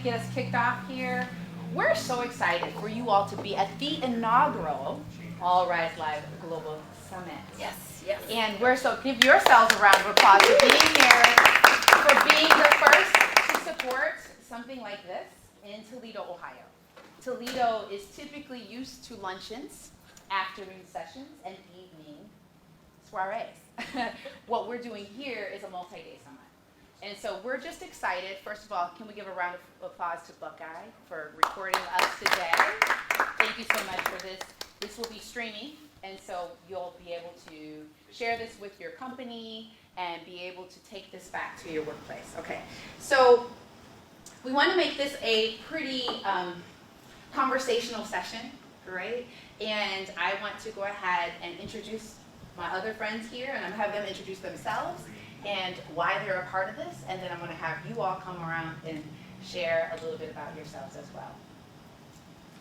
to get us kicked off here. We're so excited for you all to be at the inaugural All Rise Live Global Summit. Yes, yes. And we're so, give yourselves a round of applause for being here, for being the first to support something like this in Toledo, Ohio. Toledo is typically used to luncheons, afternoon sessions, and evening soirees. What we're doing here is a multi-day summit. And so we're just excited. First of all, can we give a round of applause to Buckeye for recording us today? Thank you so much for this. This will be streaming, and so you'll be able to share this with your company and be able to take this back to your workplace. Okay, so we want to make this a pretty conversational session, right? And I want to go ahead and introduce my other friends here, and I'm going to have them introduce themselves and why they're a part of this, and then I'm going to have you all come around and share a little bit about yourselves as well.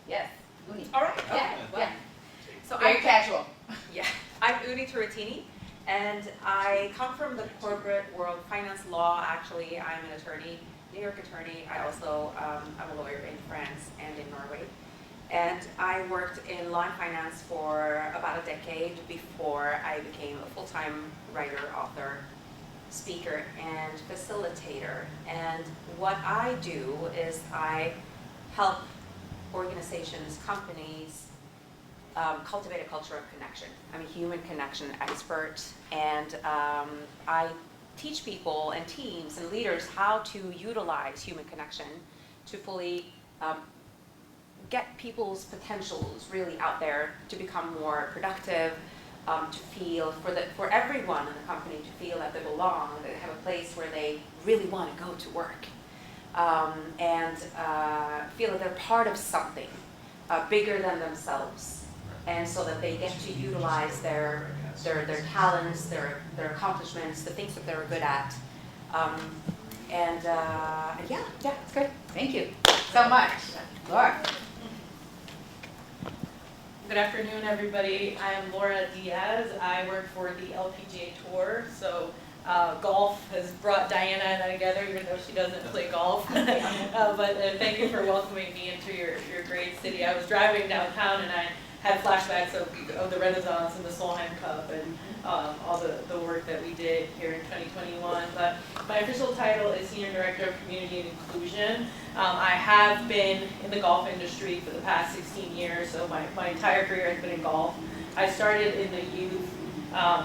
Yes, Unni. All right. Yeah, Well, yeah. So Very casual. Yeah, I'm Unni Turrettini, and I come from the corporate world, finance law. Actually, I'm an attorney, New York attorney. I also I'm a lawyer in France and in Norway. And I worked in law and finance for about a decade before I became a full-time writer, author, speaker, and facilitator. And what I do is I help organizations, companies, cultivate a culture of connection. I'm a human connection expert, and I teach people and teams and leaders how to utilize human connection to fully get people's potentials really out there, to become more productive, to feel, for everyone in the company to feel that they belong, that they have a place where they really want to go to work, and feel that they're part of something bigger than themselves, and so that they get to utilize their talents, their accomplishments, the things that they're good at, and yeah, it's good. Thank you so much. Laura. Good afternoon, everybody. I am Laura Diaz. I work for the LPGA Tour. So golf has brought Diana and I together, even though she doesn't play golf. But thank you for welcoming me into your great city. I was driving downtown and I had flashbacks of the Renaissance and the Solheim Cup and all the work that we did here in 2021. But my official title is Senior Director of Community and Inclusion. I have been in the golf industry for the past 16 years, so my entire career has been in golf. I started in the youth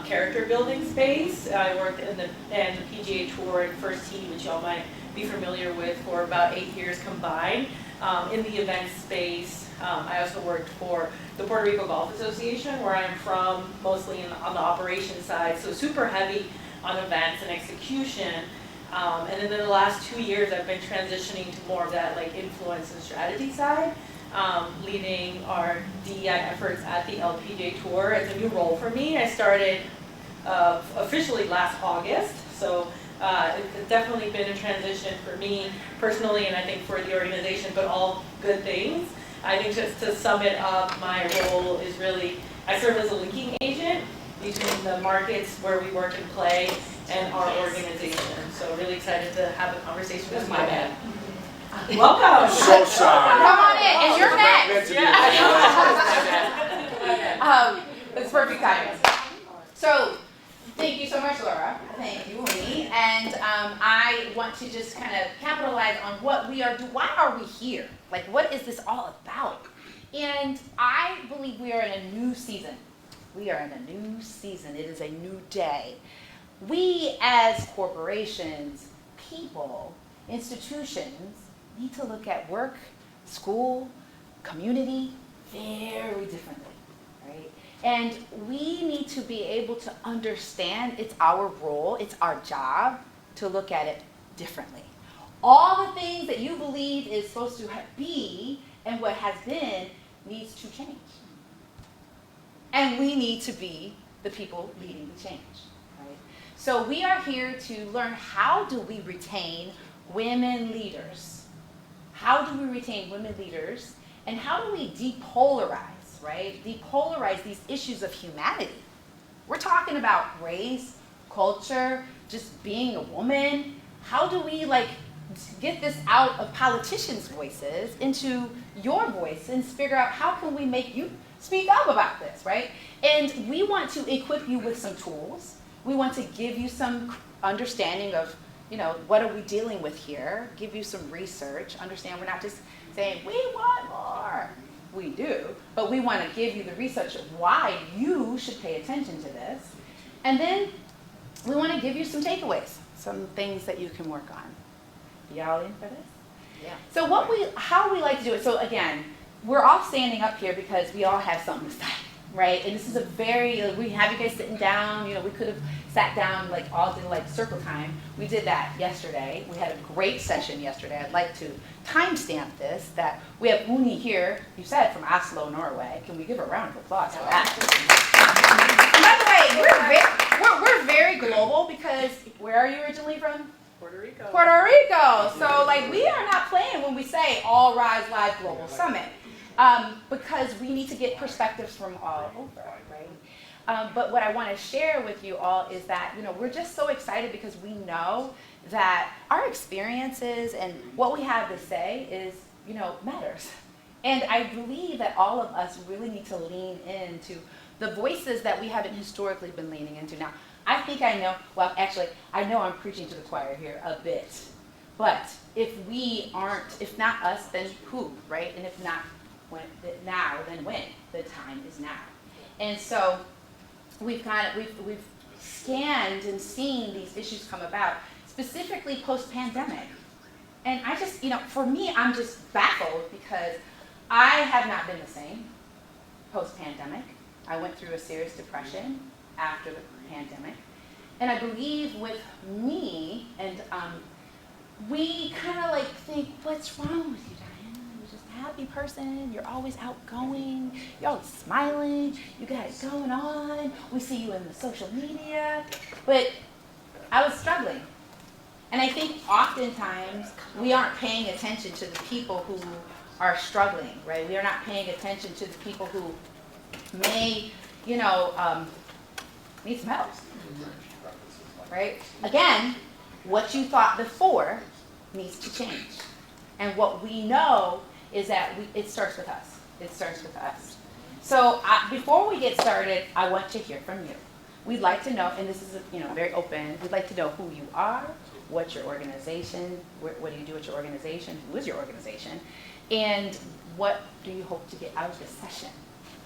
character building space. I worked in the PGA Tour and First Tee, which y'all might be familiar with, for about 8 years combined. In the event space, I also worked for the Puerto Rico Golf Association, where I'm from, mostly on the operations side, so super heavy on events and execution. And then in the last 2 years, I've been transitioning to more of that like influence and strategy side, leading our DEI efforts at the LPGA Tour. It's a new role for me. I started officially last August, so it's definitely been a transition for me personally, and I think for the organization, but all good things. I think just to sum it up, my role is really, I serve as a linking agent between the markets where we work and play and our organization. So really excited to have a conversation with you. Welcome. So sorry. Come on in, and you're next. Yeah. It's perfect timing. So, thank you so much, Laura. Thank you, Unni. And I want to just kind of capitalize on what we are doing. Why are we here? Like, what is this all about? And I believe we are in a new season. We are in a new season. It is a new day. We, as corporations, people, institutions, need to look at work, school, community very differently, right? And we need to be able to understand it's our role, it's our job to look at it differently. All the things that you believe is supposed to be and what has been needs to change. And we need to be the people leading the change, right? So we are here to learn, how do we retain women leaders? How do we retain women leaders? And how do we depolarize, right? Depolarize these issues of humanity. We're talking about race, culture, just being a woman. How do we get this out of politicians' voices into your voice and figure out how can we make you speak up about this, right? And we want to equip you with some tools. We want to give you some understanding of, you know, what are we dealing with here? Give you some research. Understand we're not just saying, we want more. We do, but we want to give you the research of why you should pay attention to this. And then we want to give you some takeaways, some things that you can work on. Y'all in for this? Yeah. So how we like to do it, so again, we're all standing up here because we all have something to say, right? And this is we have you guys sitting down, you know, we could have sat down like all day, like circle time. We did that yesterday. We had a great session yesterday. I'd like to timestamp this, that we have Unni here, you said from Oslo, Norway. Can we give a round of applause for that? And by the way, we're very global because where are you originally from? Puerto Rico. Puerto Rico. So like we are not playing when we say All Rise Live Global Summit, because we need to get perspectives from all over, right? But what I want to share with you all is that, you know, we're just so excited because we know that our experiences and what we have to say is, you know, matters. And I believe that all of us really need to lean into the voices that we haven't historically been leaning into. Now, I think I know, well, actually, I know I'm preaching to the choir here a bit. But if not us, then who, right? And if not now, then when? The time is now. And so we've scanned and seen these issues come about, specifically post-pandemic. And I just, you know, for me, I'm just baffled because I have not been the same post-pandemic. I went through a serious depression after the pandemic. And I believe with me, and we kind of like think, what's wrong with you, Diana? You're just a happy person. You're always outgoing. You're always smiling. You got it going on. We see you in the social media. But I was struggling. And I think oftentimes we aren't paying attention to the people who are struggling, right? We are not paying attention to the people who may, you know, need some help, right? Again, what you thought before needs to change. And what we know is that it starts with us. It starts with us. So before we get started, I want to hear from you. We'd like to know, and this is, you know, very open, we'd like to know who you are, what's your organization, what do you do at your organization, who is your organization, and what do you hope to get out of this session?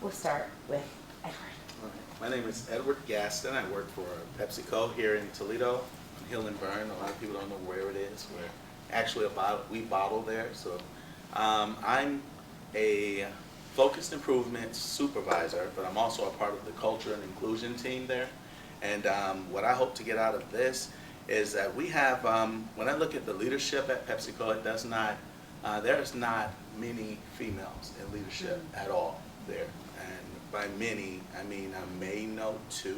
We'll start with Edward. My name is Edward Gaston. I work for PepsiCo here in Toledo on Hill and Burn. A lot of people don't know where it is. We're actually we bottle there. So I'm a focused improvement supervisor, but I'm also a part of the culture and inclusion team there. And what I hope to get out of this is that we have, when I look at the leadership at PepsiCo, there's not many females in leadership at all there. And by many, I mean I may know two.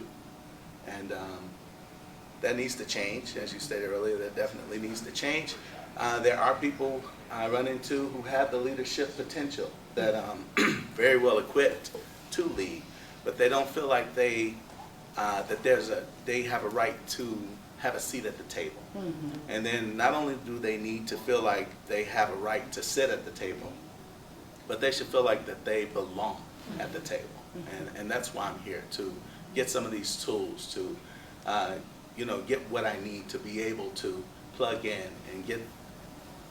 And that needs to change. As you stated earlier, that definitely needs to change. There are people I run into who have the leadership potential that very well equipped to lead, but they don't feel like they have a right to have a seat at the table. Mm-hmm. And then not only do they need to feel like they have a right to sit at the table, but they should feel like that they belong at the table. Mm-hmm. And that's why I'm here, to get some of these tools to get what I need to be able to plug in and get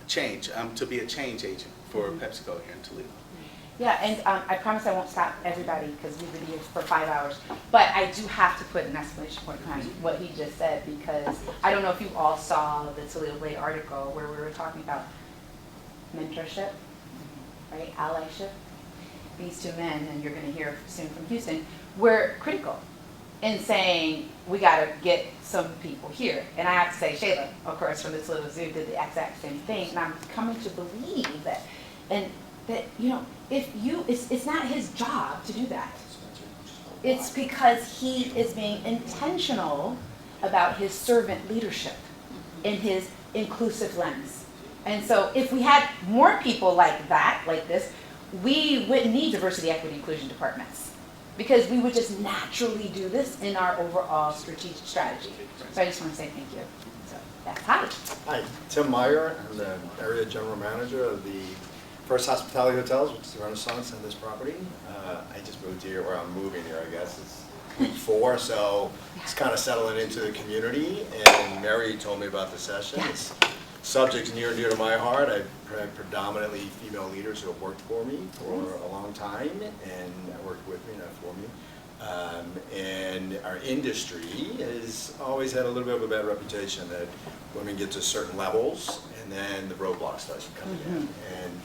change, to be a change agent for PepsiCo here in Toledo. Yeah, and I promise I won't stop everybody because we've been here for 5 hours, but I do have to put an exclamation point behind what he just said, because I don't know if you all saw the Toledo Blade article where we were talking about mentorship, right, allyship. These two men, and you're going to hear soon from Houston, were critical in saying we got to get some people here. And I have to say, Shayla, of course, from the Toledo Zoo, did the exact same thing. And I'm coming to believe that, it's not his job to do that. It's because he is being intentional about his servant leadership in his inclusive lens. And so if we had more people like that, like this, we wouldn't need diversity, equity, inclusion departments, because we would just naturally do this in our overall strategic strategy. So I just want to say thank you. So. That's hi. Hi, Tim Meyer. I'm the area general manager of the First Hospitality Hotels, which is the Renaissance on this property. I just moved here, or I'm moving here, I guess. It's week 4, so it's kind of settling into the community. And Mary told me about the session. It's subjects near and dear to my heart. I've had predominantly female leaders who have worked for me for a long time, and worked with me, not for me. And our industry has always had a little bit of a bad reputation that women get to certain levels and then the roadblocks start coming in. And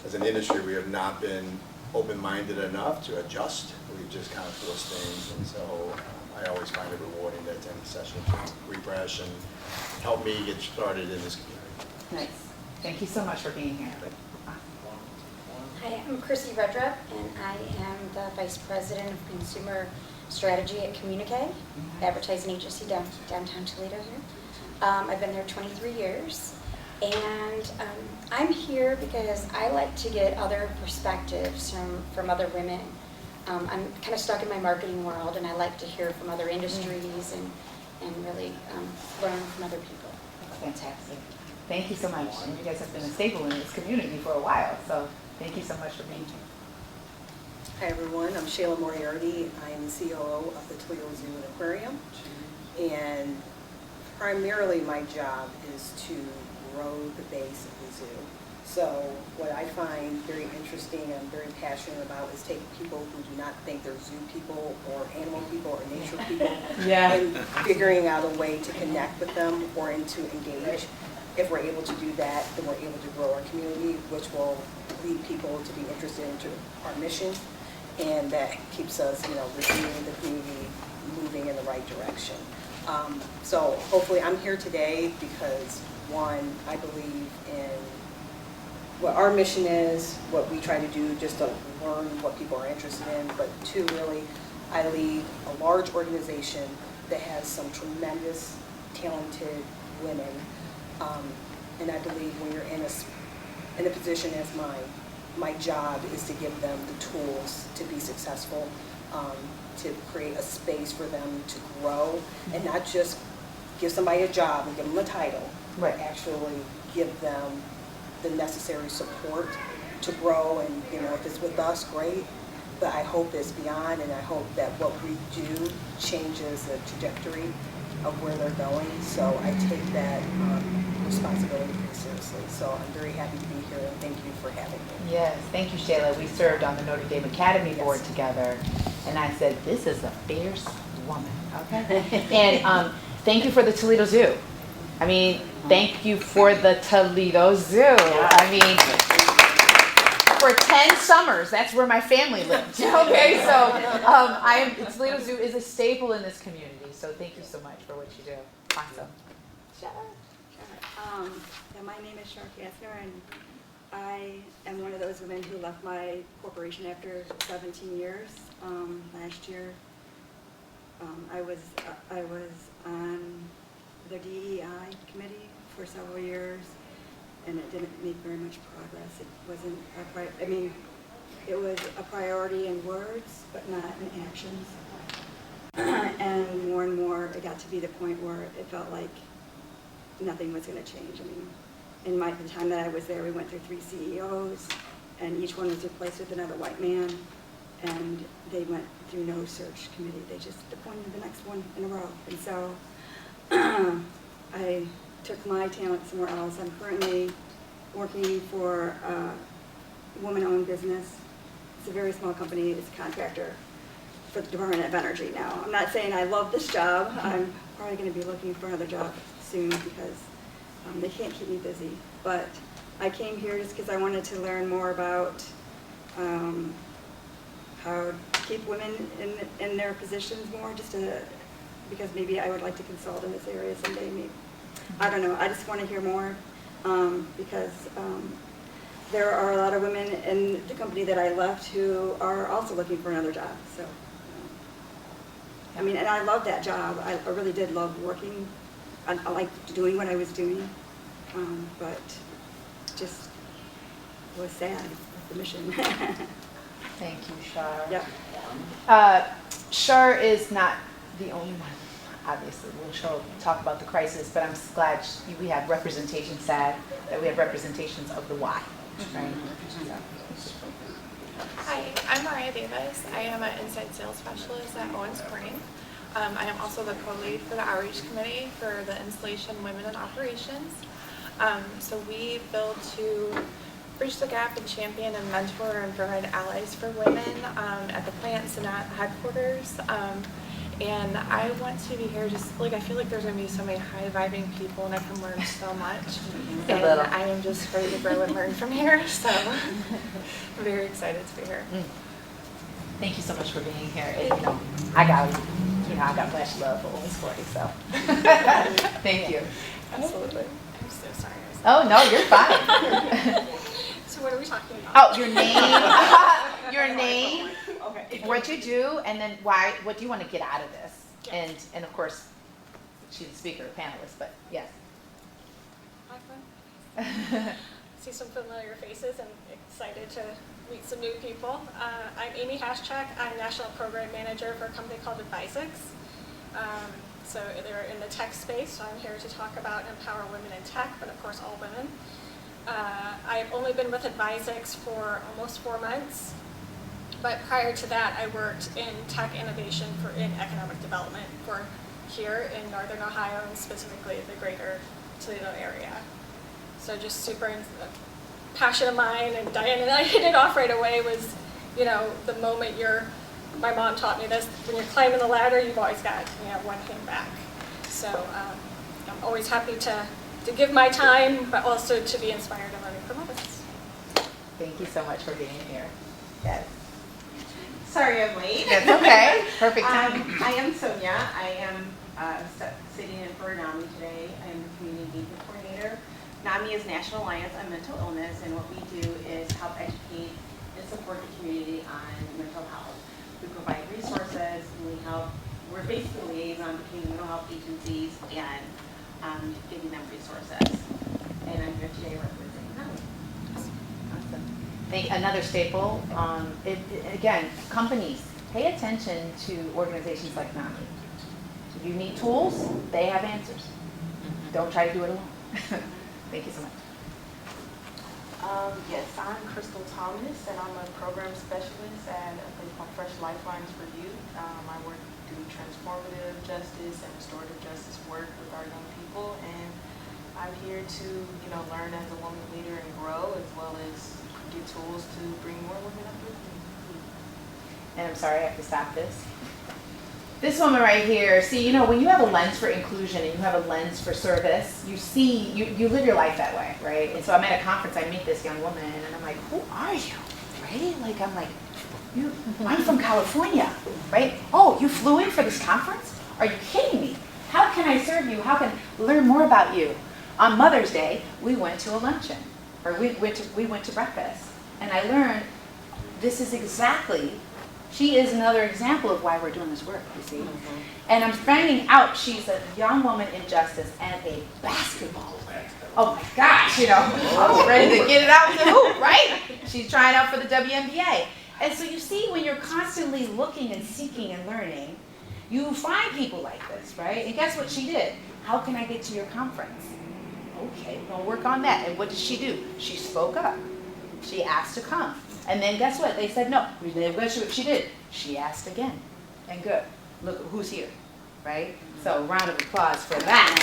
as an industry, we have not been open-minded enough to adjust. We've just kind of forced things, and so I always find it rewarding to attend the session to refresh and help me get started in this community. Nice. Thank you so much for being here. Hi, I'm Chrissy Redrup, and I am the Vice President of Consumer Strategy at Communique, advertising agency downtown Toledo here. I've been there 23 years, and I'm here because I like to get other perspectives from other women. I'm kind of stuck in my marketing world, and I like to hear from other industries and really learn from other people. That's fantastic. Thank you so much. And you guys have been a staple in this community for a while, so thank you so much for being here. Hi everyone, I'm Shayla Moriarty. I am the COO of the Toledo Zoo and Aquarium, and primarily my job is to grow the base of the zoo. So what I find very interesting and very passionate about is taking people who do not think they're zoo people or animal people or nature people and figuring out a way to connect with them or and to engage. If we're able to do that, then we're able to grow our community, which will lead people to be interested into our mission, and that keeps us, reviewing the community, moving in the right direction. So hopefully I'm here today because, one, I believe in what our mission is, what we try to do just to learn what people are interested in, but 2, really, I lead a large organization that has some tremendous, talented women. And I believe when you're in a position as mine, my job is to give them the tools to be successful, to create a space for them to grow, and not just give somebody a job and give them a title, but actually give them the necessary support to grow. And if it's with us, great, but I hope it's beyond, and I hope that what we do changes the trajectory of where they're going. So I take that responsibility pretty seriously. So I'm very happy to be here, and thank you for having me. Yes, thank you, Shayla. We served on the Notre Dame Academy board together, and I said, this is a fierce woman, okay? And thank you for the Toledo Zoo. I mean, thank you for the Toledo Zoo. I mean, for 10 summers, that's where my family lived, okay? So Toledo Zoo is a staple in this community, so thank you so much for what you do. Awesome. My name is Shar Kassner, and I am one of those women who left my corporation after 17 years. Last year, I was on the DEI committee for several years, and it didn't make very much progress. It wasn't it was a priority in words, but not in actions. And more, it got to be the point where it felt like nothing was going to change. I mean, in the time that I was there, we went through 3 CEOs, and each one was replaced with another white man, and they went through no search committee. They just appointed the next one in a row. And so I took my talent somewhere else. I'm currently working for a woman-owned business. It's a very small company. It's a contractor for the Department of Energy now. I'm not saying I love this job. I'm probably going to be looking for another job soon because they can't keep me busy. But I came here just because I wanted to learn more about how to keep women in their positions more, because maybe I would like to consult in this area someday. Maybe. I don't know. I just want to hear more because there are a lot of women in the company that I left who are also looking for another job. So, I mean, and I love that job. I really did love working. I liked doing what I was doing, but just was sad with the mission. Thank you, Shar. Yep. Shar is not the only one obviously we'll talk about the crisis, but I'm glad we have representation, sad that we have representations of the why, right? Hi, I'm Mariah Davis. I am an inside sales specialist at Owens Corning. I am also the co-lead for the outreach committee for the installation Women in Operations. So we build to bridge the gap and champion and mentor and provide allies for women at the plants and at headquarters. And I want to be here just like, I feel like there's going to be so many high-vibing people and I can learn so much. And I am just ready to grow and learn from here. So I'm very excited to be here. Thank you so much for being here. I got much love for Owens Corning, so thank you. Absolutely. I'm so sorry. Oh, no, you're fine. So what are we talking about? Oh, your name, Okay. what you do, and then why, what do you want to get out of this? Yeah. And of course, she's the speaker, panelist, but yes. See some familiar faces and excited to meet some new people. I'm Amy Haschak. I'm National Program Manager for a company called Advisix. So they're in the tech space, so I'm here to talk about empower women in tech, but of course all women. I've only been with Advisix for almost 4 months, but prior to that I worked in tech innovation in economic development for here in Northern Ohio and specifically the greater Toledo area. So just super passion of mine, and Diane and I hit it off right away was, the moment my mom taught me this, when you're climbing the ladder, you've always got, one hand back. So I'm always happy to give my time, but also to be inspired and learning from others. Thank you so much for being here. Yes. Sorry I'm late. That's okay. Perfect time. I am Sonia. I am sitting in for NAMI today. I am the Community Engagement Coordinator. NAMI is National Alliance on Mental Illness, and what we do is help educate and support the community on mental health. We provide resources, and we're basically liaison between mental health agencies and giving them resources. And I'm here today representing NAMI. Awesome. Another staple, again, companies, pay attention to organizations like NAMI. If you need tools, they have answers. Don't try to do it alone. Thank you so much. Yes, I'm Crystal Thomas, and I'm a program specialist at a place called Fresh Lifelines for Youth. I work through transformative justice and restorative justice work with our young people, and I'm here to, learn as a woman leader and grow, as well as get tools to bring more women up with me. And I'm sorry, I have to stop this. This woman right here, see, when you have a lens for inclusion and you have a lens for service, you live your life that way, right? And so I'm at a conference, I meet this young woman, and I'm like, who are you, right? I'm from California, right? Oh, you flew in for this conference? Are you kidding me? How can I serve you? How can I learn more about you? On Mother's Day, we went to a luncheon, or we went to breakfast, and I learned this is exactly. She is another example of why we're doing this work, you see. Mm-hmm. And I'm finding out she's a young woman in justice and a basketball player. Oh my gosh, I was ready to get it out the hoop, right? She's trying out for the WNBA. And so you see, when you're constantly looking and seeking and learning, you find people like this, right? And guess what she did? How can I get to your conference? Okay, we'll work on that. And what did she do? She spoke up. She asked to come. And then guess what? They said no. Guess what she did? She asked again. And good. Look who's here, right? So round of applause for that.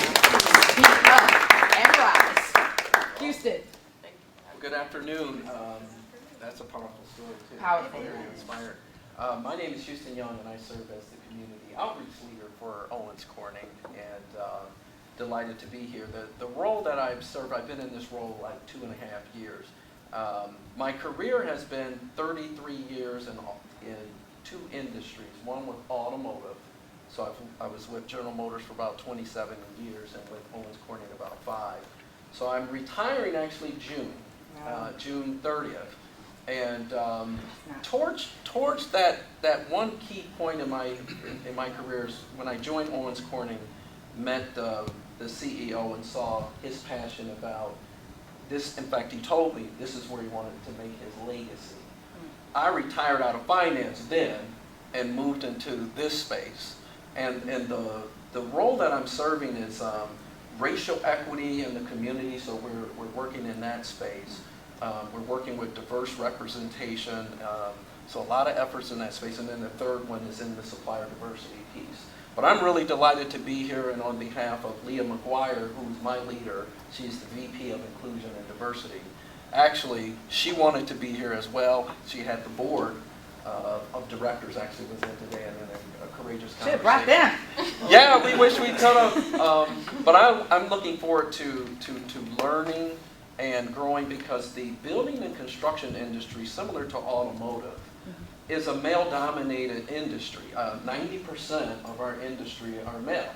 And rise. Houston. Good afternoon. That's a powerful story too. Powerful. Very inspired. My name is Houston Young, and I serve as the community outreach leader for Owens Corning, and delighted to be here. The role that I've served, I've been in this role like 2.5 years. My career has been 33 years in 2 industries, one with automotive. So I was with General Motors for about 27 years and with Owens Corning about 5. So I'm retiring actually June 30th. And towards that one key point in my career is when I joined Owens Corning, met the CEO and saw his passion about this. In fact, he told me this is where he wanted to make his legacy. I retired out of finance then and moved into this space. And the the role that I'm serving is racial equity in the community, so we're working in that space. We're working with diverse representation, so a lot of efforts in that space. And then the third one is in the supplier diversity piece. But I'm really delighted to be here, and on behalf of Leah McGuire, who's my leader, she's the VP of Inclusion and Diversity. Actually, she wanted to be here as well. She had the board of directors actually was in today, and then a courageous conversation. Should have brought them. Yeah, we wish we could have. But I'm looking forward to learning and growing, because the building and construction industry, similar to automotive, is a male-dominated industry. 90% of our industry are male.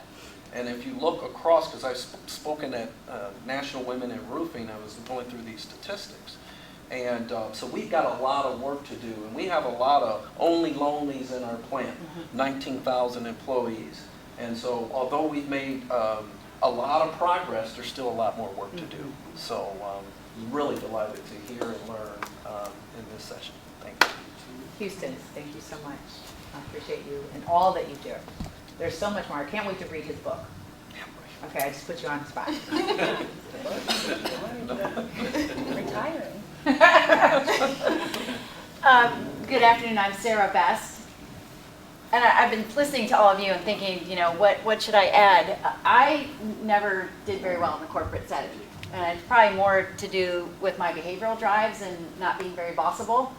And if you look across, because I've spoken at National Women in Roofing, I was going through these statistics. And so we've got a lot of work to do. And we have a lot of only lonelies in our plant, 19,000 employees. And so although we've made a lot of progress, there's still a lot more work to do. So I'm really delighted to hear and learn in this session. Thank you. Houston, thank you so much. I appreciate you and all that you do. There's so much more. I can't wait to read his book. Okay, I just put you on the spot. Retiring. Good afternoon, I'm Sarah Best. And I've been listening to all of you and thinking, you know, what should I add? I never did very well in the corporate setting. And it's probably more to do with my behavioral drives and not being very bossable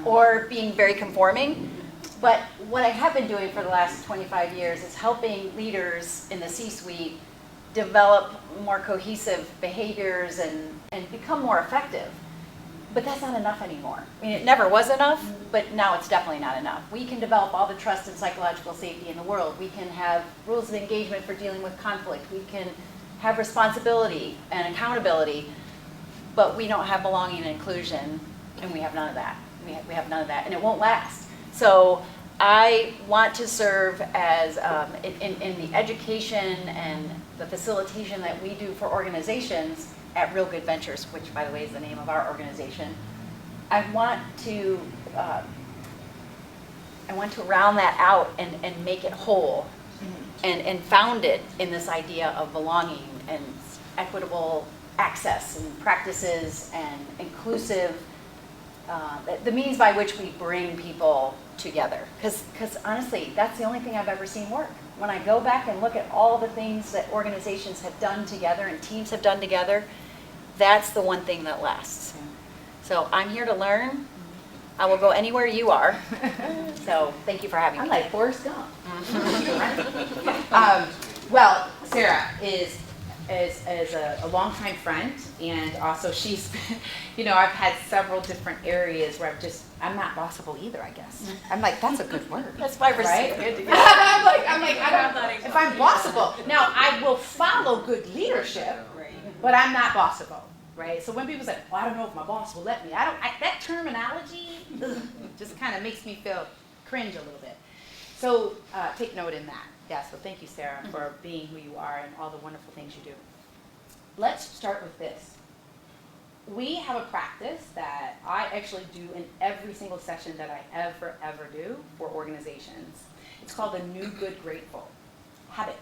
or being very conforming. But what I have been doing for the last 25 years is helping leaders in the C-suite develop more cohesive behaviors and become more effective. But that's not enough anymore. I mean, it never was enough, but now it's definitely not enough. We can develop all the trust and psychological safety in the world. We can have rules of engagement for dealing with conflict. We can have responsibility and accountability, but we don't have belonging and inclusion, and we have none of that. We have none of that, and it won't last. So I want to serve as, in the education and the facilitation that we do for organizations at Real Good Ventures, which by the way is the name of our organization. I want to round that out and make it whole and found it in this idea of belonging and equitable access and practices and inclusive, the means by which we bring people together. Because honestly, that's the only thing I've ever seen work. When I go back and look at all the things that organizations have done together and teams have done together, that's the one thing that lasts. So I'm here to learn. I will go anywhere you are. So thank you for having me. I'm like Forrest Gump. Well, Sarah is a longtime friend, and also she's, you know, I've had several different areas where I'm not bossable either, I guess. I'm like, that's a good word. That's why we're right? so good together. I'm like, I don't, if I'm bossable. Now, I will follow good leadership, but I'm not bossable, right? So when people say, well, I don't know if my boss will let me, that terminology just kind of makes me feel cringe a little bit. So take note in that. Yeah, so thank you, Sarah, for being who you are and all the wonderful things you do. Let's start with this. We have a practice that I actually do in every single session that I ever do for organizations. It's called the New Good Grateful habit.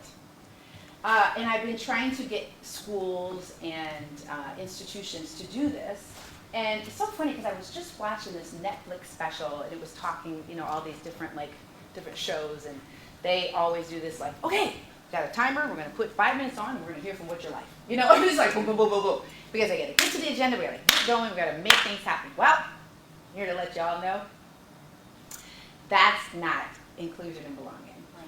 And I've been trying to get schools and institutions to do this. And it's so funny because I was just watching this Netflix special, and it was talking, you know, all these different shows, and they always do this like, okay, got a timer, we're gonna put 5 minutes on, and we're gonna hear from what's your life. You know, it's just like boom, boom, boom, boom, boom. Because I gotta get to the agenda, we gotta get going, we gotta make things happen. Well, I'm here to let y'all know, that's not inclusion and belonging. Right.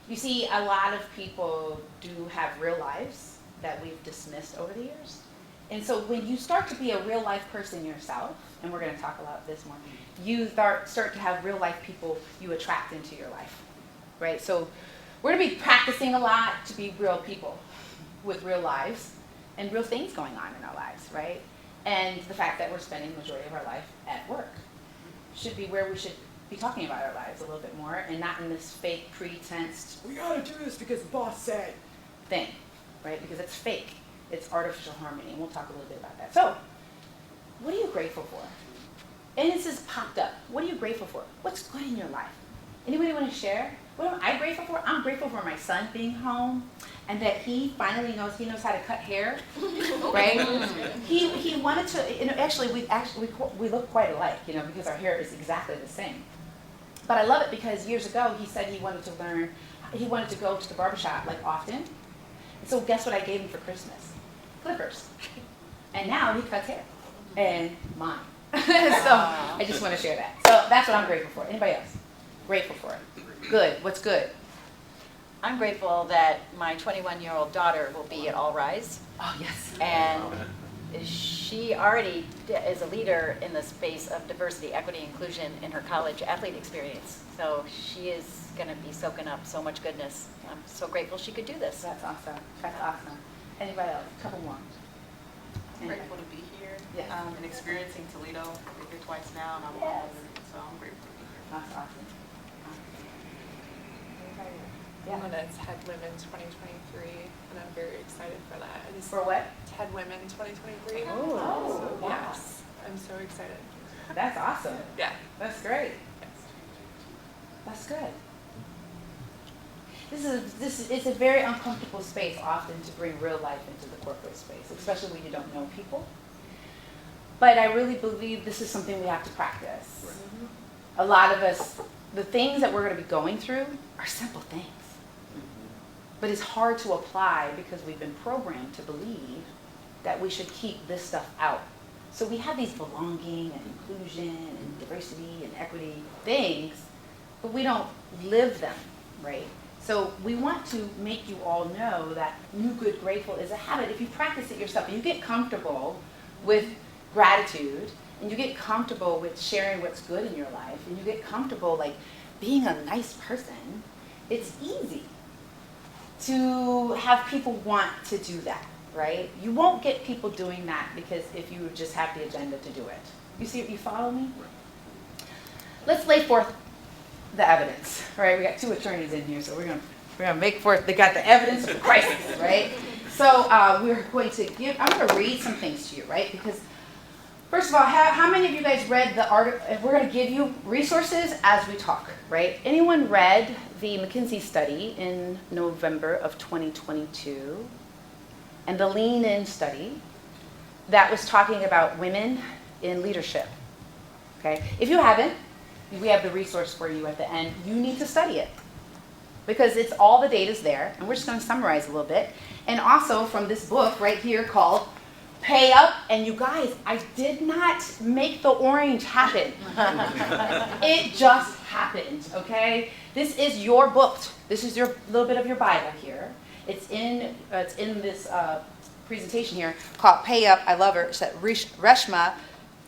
You see, a lot of people do have real lives that we've dismissed over the years. And so when you start to be a real life person yourself, and we're gonna talk about this more, you start to have real life people you attract into your life, right? So we're gonna be practicing a lot to be real people with real lives and real things going on in our lives, right? And the fact that we're spending the majority of our life at work should be where we should be talking about our lives a little bit more, and not in this fake pretense, we gotta do this because the boss said thing, right? Because it's fake. It's artificial harmony, and we'll talk a little bit about that. So, what are you grateful for? And this has popped up. What are you grateful for? What's good in your life? Anybody want to share? What am I grateful for? I'm grateful for my son being home and that he finally knows how to cut hair, right? He wanted to, actually we look quite alike, because our hair is exactly the same. But I love it because years ago he said he wanted to go to the barbershop like often. And so guess what I gave him for Christmas? Clippers. And now he cuts hair. And mine. So I just want to share that. So that's what I'm grateful for. Anybody else? Grateful for it. Good. What's good? I'm grateful that my 21-year-old daughter will be at All Rise. Oh, yes. And she already is a leader in the space of diversity, equity, inclusion in her college athlete experience. So she is going to be soaking up so much goodness. I'm so grateful she could do this. That's awesome. That's awesome. Anybody else? A couple more. I'm grateful to be here and experiencing Toledo. I've been here twice now, and I'm so I'm grateful to be here. That's awesome. I'm going to TED Women 2023, and I'm very excited for that. For what? TED Women 2023. Oh, wow. Yes, I'm so excited. That's awesome. Yeah. That's great. That's good. It's a very uncomfortable space often to bring real life into the corporate space, especially when you don't know people. But I really believe this is something we have to practice. Right. A lot of us, the things that we're going to be going through are simple things. But it's hard to apply because we've been programmed to believe that we should keep this stuff out. So we have these belonging and inclusion and diversity and equity things, but we don't live them, right? So we want to make you all know that New Good Grateful is a habit. If you practice it yourself and you get comfortable with gratitude and you get comfortable with sharing what's good in your life and you get comfortable like being a nice person, it's easy to have people want to do that, right? You won't get people doing that because if you just have the agenda to do it. You follow me? Let's lay forth the evidence, right? We got two attorneys in here, so we're gonna make forth. They got the evidence of the crisis, right? So I'm going to read some things to you, right? Because first of all, how many of you guys read the article? We're going to give you resources as we talk, right? Anyone read the McKinsey study in November of 2022 and the Lean In study that was talking about women in leadership? Okay, if you haven't, we have the resource for you at the end. You need to study it because it's all the data's there, and we're just going to summarize a little bit. And also from this book right here called Pay Up. And you guys, I did not make the orange happen. It just happened, okay? This is your book. This is your little bit of your Bible here. It's in this presentation here called Pay Up. I love her. It's that Reshma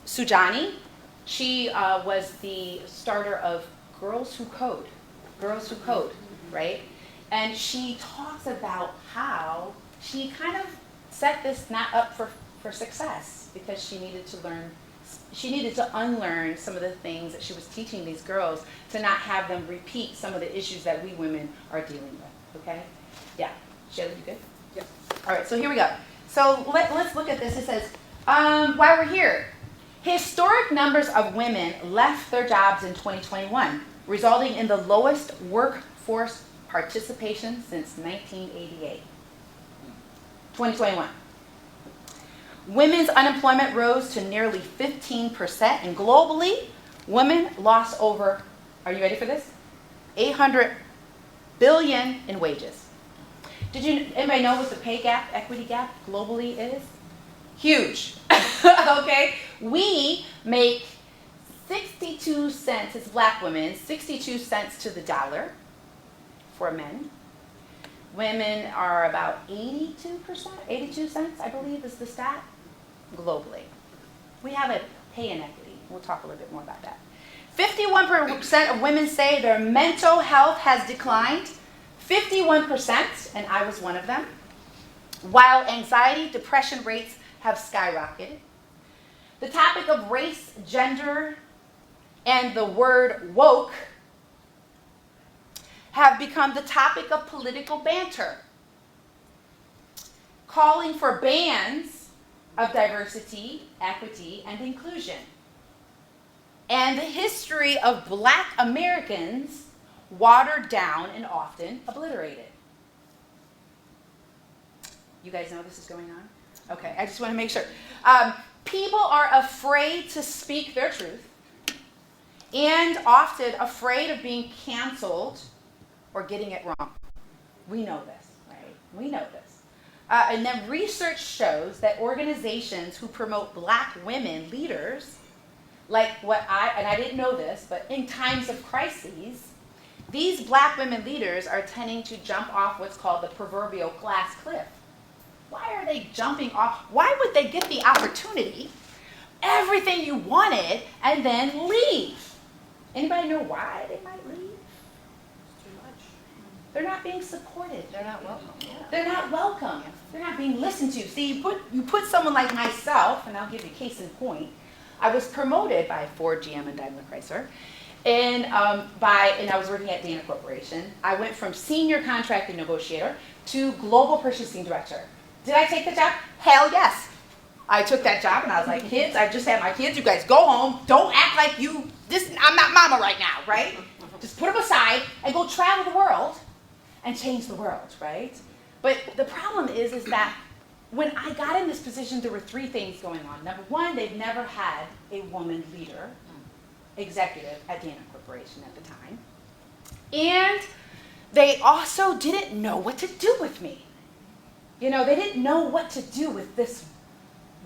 Sujani. She was the starter of Girls Who Code, right? And she talks about how she kind of set this not up for success because she needed to unlearn some of the things that she was teaching these girls to not have them repeat some of the issues that we women are dealing with, okay? Yeah, Shayla, you good? Yeah. All right, so here we go. So let's look at this. It says, while we're here, historic numbers of women left their jobs in 2021, resulting in the lowest workforce participation since 1988. 2021. Women's unemployment rose to nearly 15%, and globally, women lost over, are you ready for this? $800 billion in wages. Anybody know what the pay gap, equity gap globally is? Huge. Okay? We make 62 cents, as black women, 62 cents to the dollar for men. Women are about 82%, 82 cents, I believe is the stat, globally. We have a pay inequity. We'll talk a little bit more about that. 51% of women say their mental health has declined. 51%, and I was one of them. While anxiety, depression rates have skyrocketed. The topic of race, gender, and the word woke have become the topic of political banter, calling for bans of diversity, equity, and inclusion. And the history of black Americans watered down, and often obliterated. You guys know this is going on? Okay, I just want to make sure. People are afraid to speak their truth and often afraid of being canceled or getting it wrong. We know this, right? We know this. And then research shows that organizations who promote Black women leaders, like and I didn't know this, but in times of crises, these Black women leaders are tending to jump off what's called the proverbial glass cliff. Why are they jumping off? Why would they get the opportunity, everything you wanted, and then leave? Anybody know why they might leave? It's too much. They're not being supported. They're not welcome. Yeah. They're not welcome. They're not being listened to. See, you put someone like myself, and I'll give you a case in point. I was promoted by Ford, GM, and Daimler Chrysler, and I was working at Dana Corporation. I went from senior contracting negotiator to global purchasing director. Did I take the job? Hell yes. I took that job and I was like, kids, I just had my kids. You guys go home. Don't act like I'm not mama right now, right? Just put them aside and go travel the world and change the world, right? But the problem is that when I got in this position, there were three things going on. Number one, they've never had a woman leader, executive at Dana Corporation at the time. And they also didn't know what to do with me. You know, they didn't know what to do with this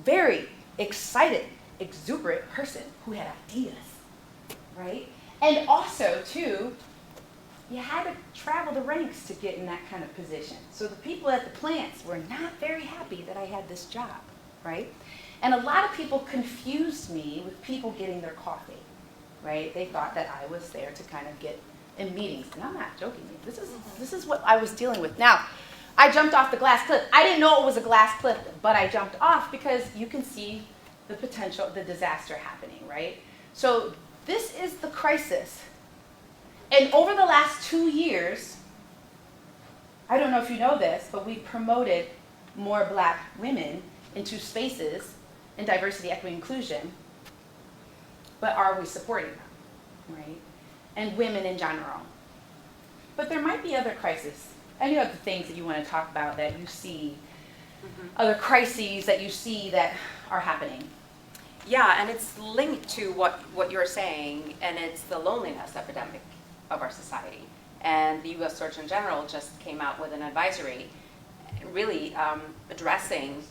very excited, exuberant person who had ideas, right? And also, too, you had to travel the ranks to get in that kind of position. So the people at the plants were not very happy that I had this job, right? And a lot of people confused me with people getting their coffee, right? They thought that I was there to kind of get in meetings. And I'm not joking. This is what I was dealing with. Now, I jumped off the glass cliff. I didn't know it was a glass cliff, but I jumped off because you can see the potential, the disaster happening, right? So this is the crisis. And over the last 2 years, I don't know if you know this, but we promoted more Black women into spaces in diversity, equity, inclusion. But are we supporting them, right? And women in general. But there might be other crises. Any other things that you want to talk about that you see, other crises that you see that are happening? Yeah, and it's linked to what you're saying, and it's the loneliness epidemic of our society. And the U.S. Surgeon General just came out with an advisory really addressing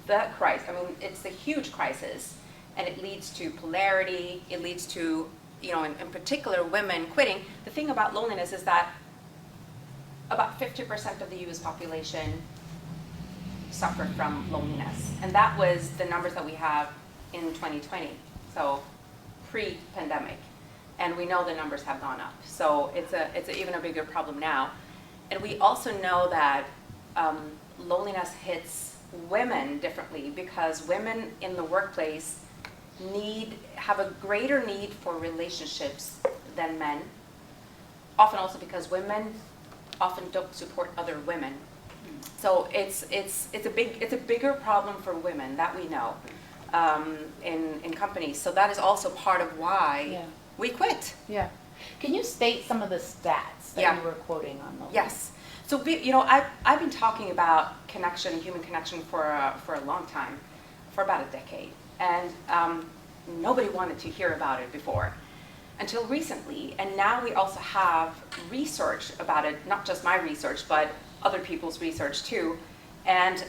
the crisis. I mean, it's a huge crisis, and it leads to polarity. It leads to, in particular, women quitting. The thing about loneliness is that about 50% of the U.S. population suffered from loneliness. And that was the numbers that we have in 2020, so pre-pandemic. And we know the numbers have gone up. So it's even a bigger problem now. And we also know that loneliness hits women differently because women in the workplace have a greater need for relationships than men. Often also because women often don't support other women. So it's a bigger problem for women that we know in companies. So that is also part of why we quit. Yeah. Can you state some of the stats that you were quoting on those? Yes. So I've been talking about connection, human connection for a long time, for about a decade, and nobody wanted to hear about it before. Until recently, and now we also have research about it, not just my research, but other people's research too. And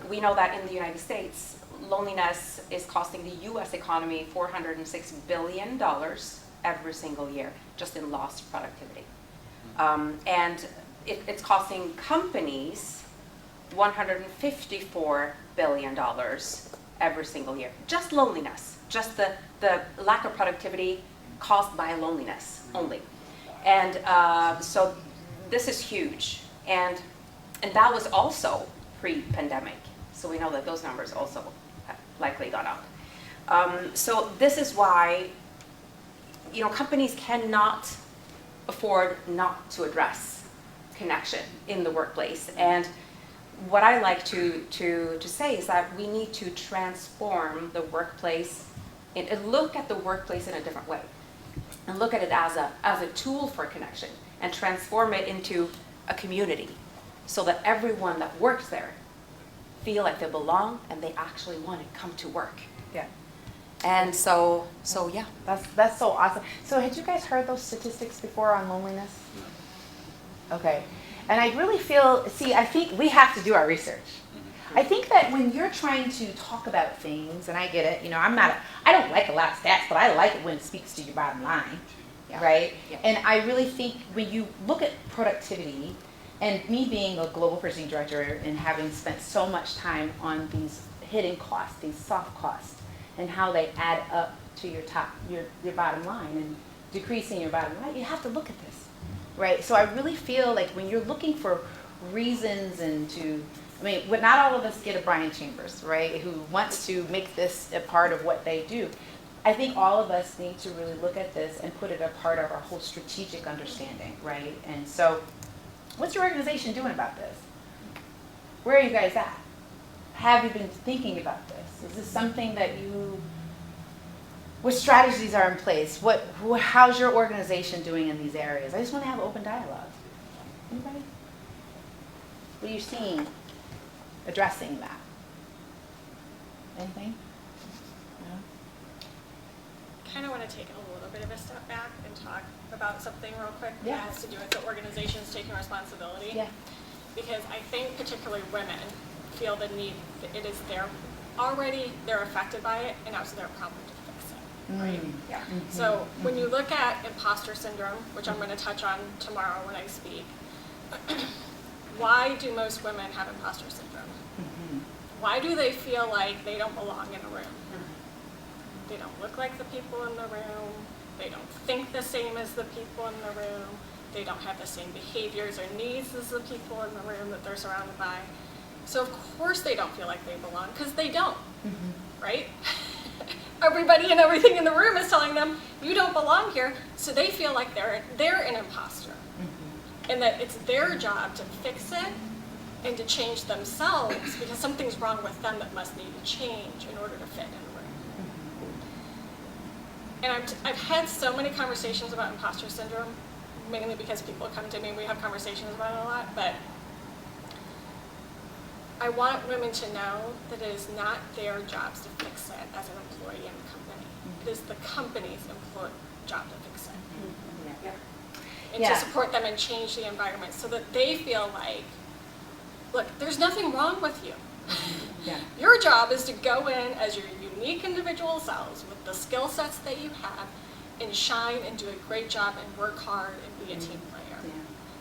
we know that in the United States, loneliness is costing the U.S. economy $406 billion every single year, just in lost productivity. And it's costing companies $154 billion every single year. Just loneliness, just the lack of productivity caused by loneliness only. And so this is huge. And that was also pre-pandemic. So we know that those numbers also have likely gone up. So this is why, companies cannot afford not to address connection in the workplace. And what I like to say is that we need to transform the workplace and look at the workplace in a different way. and look at it as a tool for connection and transform it into a community so that everyone that works there feel like they belong and they actually want to come to work. Yeah. And so yeah. That's so awesome. So had you guys heard those statistics before on loneliness? Okay. And I really feel, I think we have to do our research. I think that when you're trying to talk about things, and I get it, I don't like a lot of stats, but I like it when it speaks to your bottom line, right? Yeah. And I really think when you look at productivity, and me being a global purchasing director and having spent so much time on these hidden costs, these soft costs, and how they add up to your bottom line and decreasing your bottom line, you have to look at this, right? So I really feel like when you're looking for reasons not all of us get a Brian Chambers, right, who wants to make this a part of what they do. I think all of us need to really look at this and put it a part of our whole strategic understanding, right? And so, what's your organization doing about this? Where are you guys at? Have you been thinking about this? Is this something that what strategies are in place? How's your organization doing in these areas? I just want to have open dialogue. Anybody? What are you seeing addressing that? Anything? No? Kind of want to take a little bit of a step back and talk about something real quick Yeah. that has to do with the organizations taking responsibility. Yeah. Because I think particularly women feel the need that they're affected by it, and now it's their problem to fix it. Right? Yeah. Mm-hmm. So when you look at imposter syndrome, which I'm going to touch on tomorrow when I speak, why do most women have imposter syndrome? Mm-hmm. Why do they feel like they don't belong in a room? They don't look like the people in the room. They don't think the same as the people in the room. They don't have the same behaviors or needs as the people in the room that they're surrounded by. So of course they don't feel like they belong, because they don't, right? Everybody and everything in the room is telling them, you don't belong here, so they feel like they're an imposter. And that it's their job to fix it and to change themselves, because something's wrong with them that must need to change in order to fit in the room. And I've had so many conversations about imposter syndrome, mainly because people come to me and we have conversations about it a lot, but I want women to know that it is not their jobs to fix it as an employee in the company. It is the company's job to fix it. And to support them and change the environment so that they feel like, look, there's nothing wrong with you. Your job is to go in as your unique individual selves with the skill sets that you have and shine and do a great job and work hard and be a team player.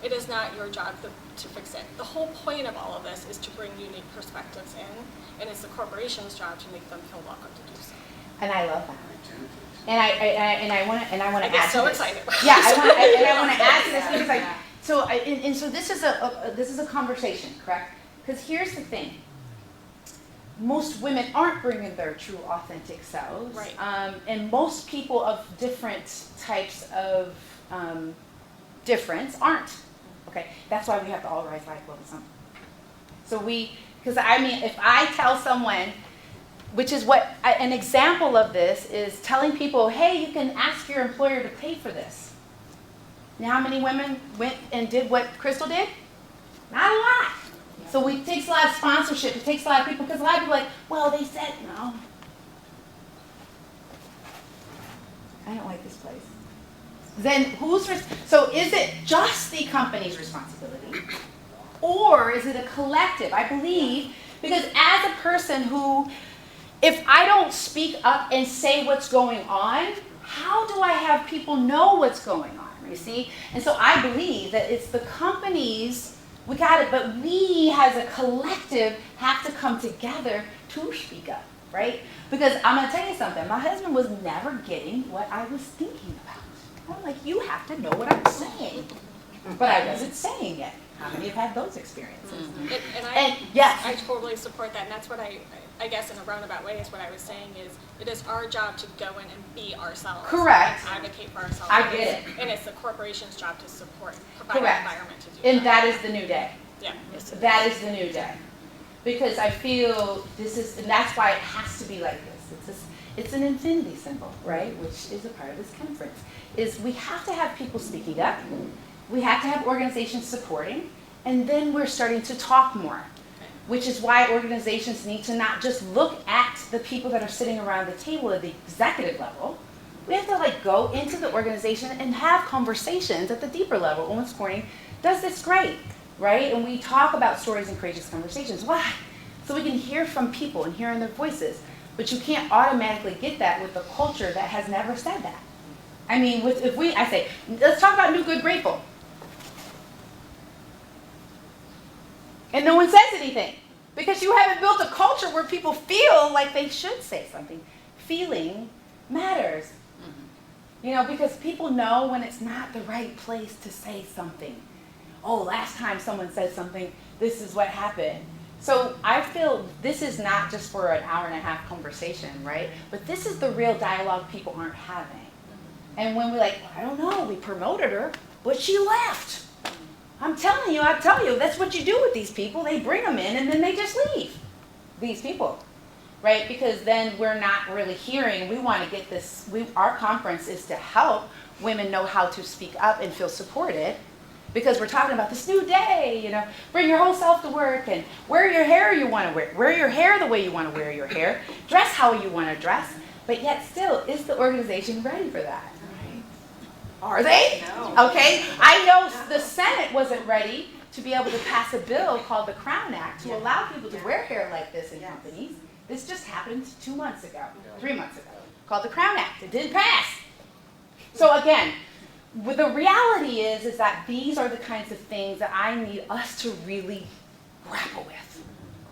It is not your job to fix it. The whole point of all of this is to bring unique perspectives in, and it's the corporation's job to make them feel welcome to do so. And I love that. And I want to add to this. I get so excited. Yeah, I want to add to this because so this is a conversation, correct? Because here's the thing. Most women aren't bringing their true, authentic selves, right. And most people of different types of difference aren't. Okay, that's why we have to all rise like well something. So because if I tell someone, which is an example of this is telling people, hey, you can ask your employer to pay for this. Now, how many women went and did what Crystal did? Not a lot. So it takes a lot of sponsorship. It takes a lot of people, because a lot of people are like, well, they said no. I don't like this place. Then so is it just the company's responsibility? Or is it a collective? I believe, because as a person who, if I don't speak up and say what's going on, how do I have people know what's going on? You see? And so I believe that it's the companies, we got it, but we as a collective have to come together to speak up, right? Because I'm going to tell you something. My husband was never getting what I was thinking about. I'm like, you have to know what I'm saying. But I wasn't saying it. How many have had those experiences? I totally support that, and that's what I guess in a roundabout way is what I was saying is it is our job to go in and be ourselves. Correct. And advocate for ourselves. I get it. And it's the corporation's job to support, provide Correct. an environment to do that. And that is the new day. Yeah. That is the new day. Because I feel and that's why it has to be like this. it's an infinity symbol, right, which is a part of this conference, is we have to have people speaking up, we have to have organizations supporting, and then we're starting to talk more, which is why organizations need to not just look at the people that are sitting around the table at the executive level. We have to like go into the organization and have conversations at the deeper level. Owens Corning does this great, right? And we talk about stories and courageous conversations. Why? So we can hear from people and hear in their voices. But you can't automatically get that with a culture that has never said that. I mean, I say, let's talk about new, good, grateful. And no one says anything. Because you haven't built a culture where people feel like they should say something. Feeling matters. You know, because people know when it's not the right place to say something. Oh, last time someone said something, this is what happened. So I feel this is not just for an hour and a half conversation, right? But this is the real dialogue people aren't having. And when we're like, I don't know, we promoted her, but she left. I tell you, that's what you do with these people. They bring them in and then they just leave, these people, right? Because then we're not really hearing. We want to get this, our conference is to help women know how to speak up and feel supported. Because we're talking about this new day, you know, bring your whole self to work and wear your hair you want to wear your hair the way you want to wear your hair, dress how you want to dress, but yet still, is the organization ready for that? Are they? No. Okay, I know the Senate wasn't ready to be able to pass a bill called the Crown Act to allow people to wear hair like this in companies. This just happened 2 months ago, 3 months ago, called the Crown Act. It didn't pass. So again, the reality is that these are the kinds of things that I need us to really grapple with.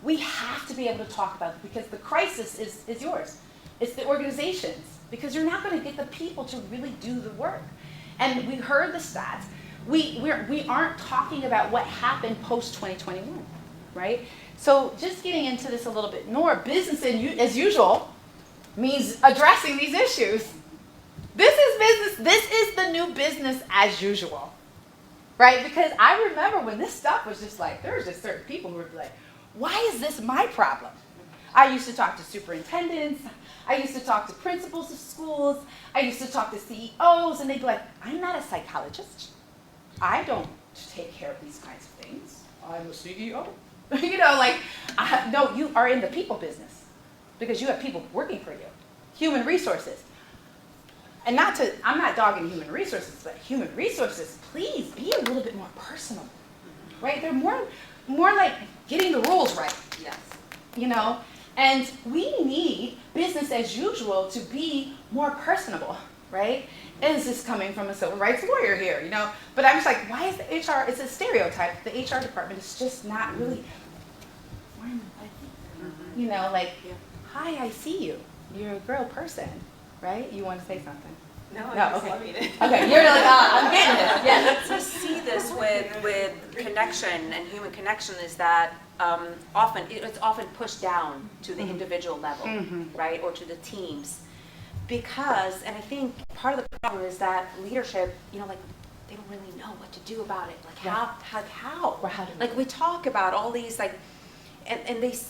We have to be able to talk about it because the crisis is yours. It's the organizations, because you're not going to get the people to really do the work. And we heard the stats. We aren't talking about what happened post-2021, right? So just getting into this a little bit more, business as usual means addressing these issues. This is business. This is the new business as usual, right? Because I remember when this stuff was just like, there was just certain people who would be like, why is this my problem? I used to talk to superintendents. I used to talk to principals of schools. I used to talk to CEOs, and they'd be like, I'm not a psychologist. I don't take care of these kinds of things. I'm a CEO. You know, like, no, you are in the people business because you have people working for you. Human resources. And I'm not dogging human resources, but human resources, please be a little bit more personal, right? They're more like getting the rules right. Yes. You know, and we need business as usual to be more personable, right? And this is coming from a civil rights lawyer here, you know, but I'm just like, why is the HR, it's a stereotype, the HR department is just not really, you know, like, hi, I see you, you're a girl person. Right? You want to say something? No, okay. loving it. Okay, you're like, I'm getting this. Yeah. To see this with connection and human connection is that it's often pushed down to the individual level, right, or to the teams, because, and I think part of the problem is that leadership, you know, like they don't really know what to do about it. Like how? Like we talk about all these like. And these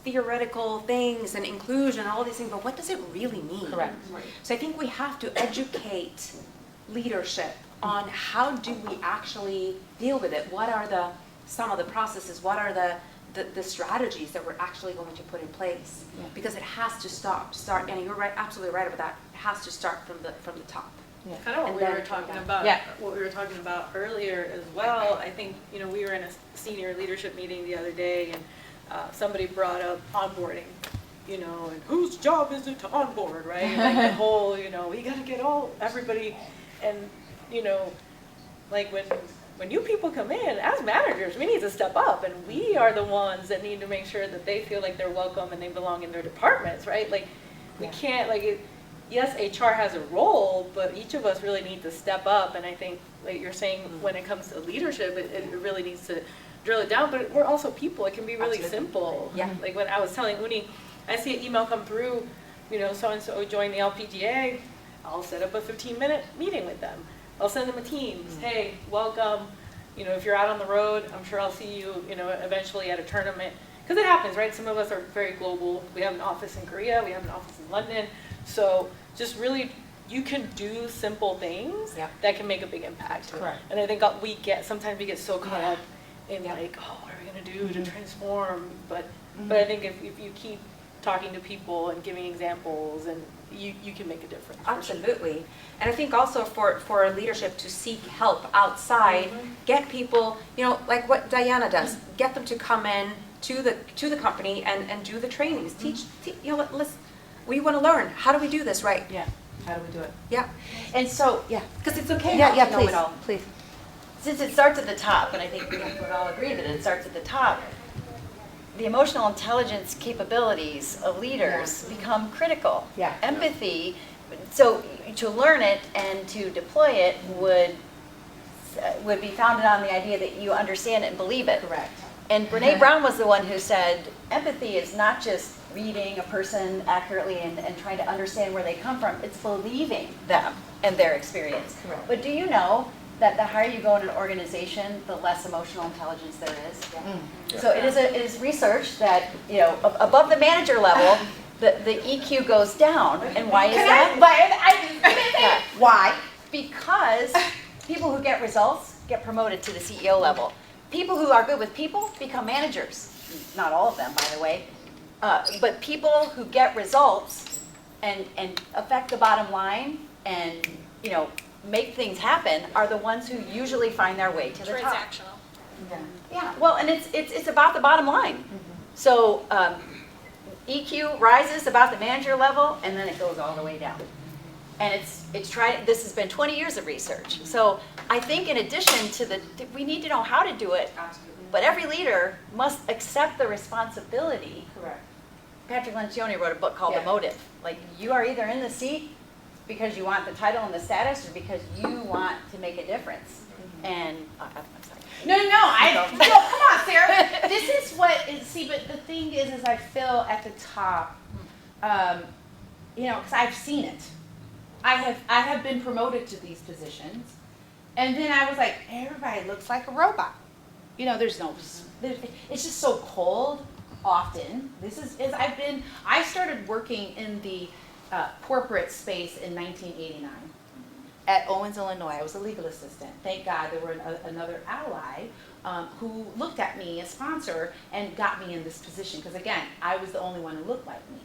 theoretical things and inclusion and all these things, but what does it really mean? Correct. So I think we have to educate leadership on how do we actually deal with it? What are some of the processes? What are the strategies that we're actually going to put in place? Yeah. Because it has to start, and you're right, absolutely right about that. It has to start from the top. Yeah. Kind of what we were talking about. Yeah. What we were talking about earlier as well. I think we were in a senior leadership meeting the other day, and somebody brought up onboarding, and whose job is it to onboard, right? Like the whole, we got to get everybody, and like when new people come in, as managers, we need to step up, and we are the ones that need to make sure that they feel like they're welcome and they belong in their departments, right? Like we can't yes, HR has a role, but each of us really need to step up, and I think, like you're saying, when it comes to leadership, it really needs to drill it down, but we're also people. It can be really simple. Yeah. Like when I was telling Unni, I see an email come through, so-and-so joined the LPGA, I'll set up a 15-minute meeting with them. I'll send them a Teams. Hey, welcome. If you're out on the road, I'm sure I'll see you, eventually at a tournament. because it happens, right? Some of us are very global. We have an office in Korea, we have an office in London. So just really, you can do simple things that can make a big impact. Correct. And I think sometimes we get so caught up in like, oh, what are we gonna do to transform? But I think if you keep talking to people and giving examples, and you can make a difference. Absolutely. And I think also for leadership to seek help outside, get people, like what Diana does, get them to come in to the company and do the trainings. Teach listen, we want to learn. How do we do this right? Yeah. How do we do it? Yeah. And so, Because it's okay Yeah, not yeah, to know please. it all. Please. Since it starts at the top, and I think we would all agree that it starts at the top, the emotional intelligence capabilities of leaders become critical. Yeah. Empathy, so to learn it and to deploy it would be founded on the idea that you understand it and believe it. Correct. And Brene Brown was the one who said, empathy is not just reading a person accurately and trying to understand where they come from, it's believing them and their experience. Correct. But do you know that the higher you go in an organization, the less emotional intelligence there is? Yeah. So it is research that, above the manager level, the EQ goes down. And why is that? Why? Because people who get results get promoted to the CEO level. People who are good with people become managers. Not all of them, by the way. But people who get results and affect the bottom line and, make things happen are the ones who usually find their way to the top. Transactional. Yeah, well, and it's about the bottom line. So EQ rises about the manager level, and then it goes all the way down. And this has been 20 years of research. So I think in addition to we need to know how to do it, but every leader must accept the responsibility. Correct. Patrick Lencioni wrote a book called The Motive. Like, you are either in the seat because you want the title and the status, or because you want to make a difference. And I'm sorry. No, come on, Sarah. This is what is, but the thing is I feel at the top, because I've seen it. I have been promoted to these positions, and then I was like, everybody looks like a robot. There's it's just so cold often. I started working in the corporate space in 1989 at Owens, Illinois. I was a legal assistant. Thank God there were another ally who looked at me, a sponsor, and got me in this position. Because again, I was the only one who looked like me.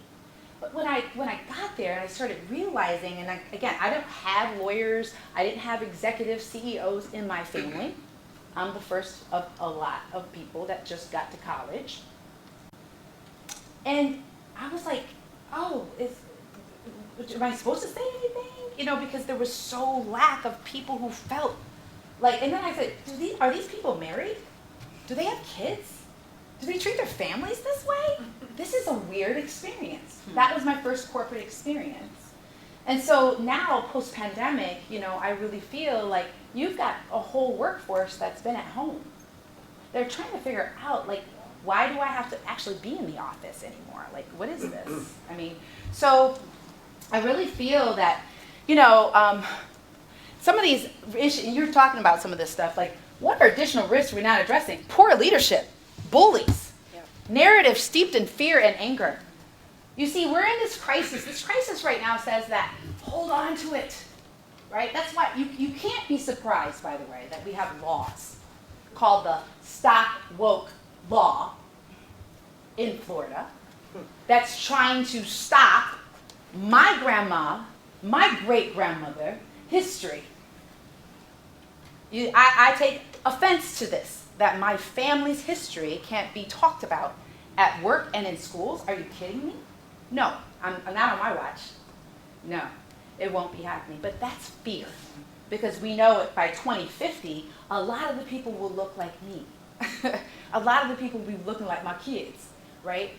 But when I got there and I started realizing, and I don't have lawyers, I didn't have executive CEOs in my family. I'm the first of a lot of people that just got to college. And I was like, oh, am I supposed to say anything? Because there was so lack of people who felt like, and then I said, are these people married? Do they have kids? Do they treat their families this way? This is a weird experience. That was my first corporate experience. And so now, post-pandemic, I really feel like you've got a whole workforce that's been at home. They're trying to figure out, like, why do I have to actually be in the office anymore? Like, what is this? So I really feel that, some of these issues, you're talking about some of this stuff, like, what are additional risks we're not addressing? Poor leadership, bullies, narrative steeped in fear and anger. You see, we're in this crisis. This crisis right now says that, hold on to it, right? That's why you can't be surprised, by the way, that we have laws called the Stop Woke Law in Florida that's trying to stop my grandma, my great-grandmother, history. I take offense to this, that my family's history can't be talked about at work and in schools. Are you kidding me? No, I'm not on my watch. No, it won't be happening. But that's fear, because we know it by 2050, a lot of the people will look like me. A lot of the people will be looking like my kids, right?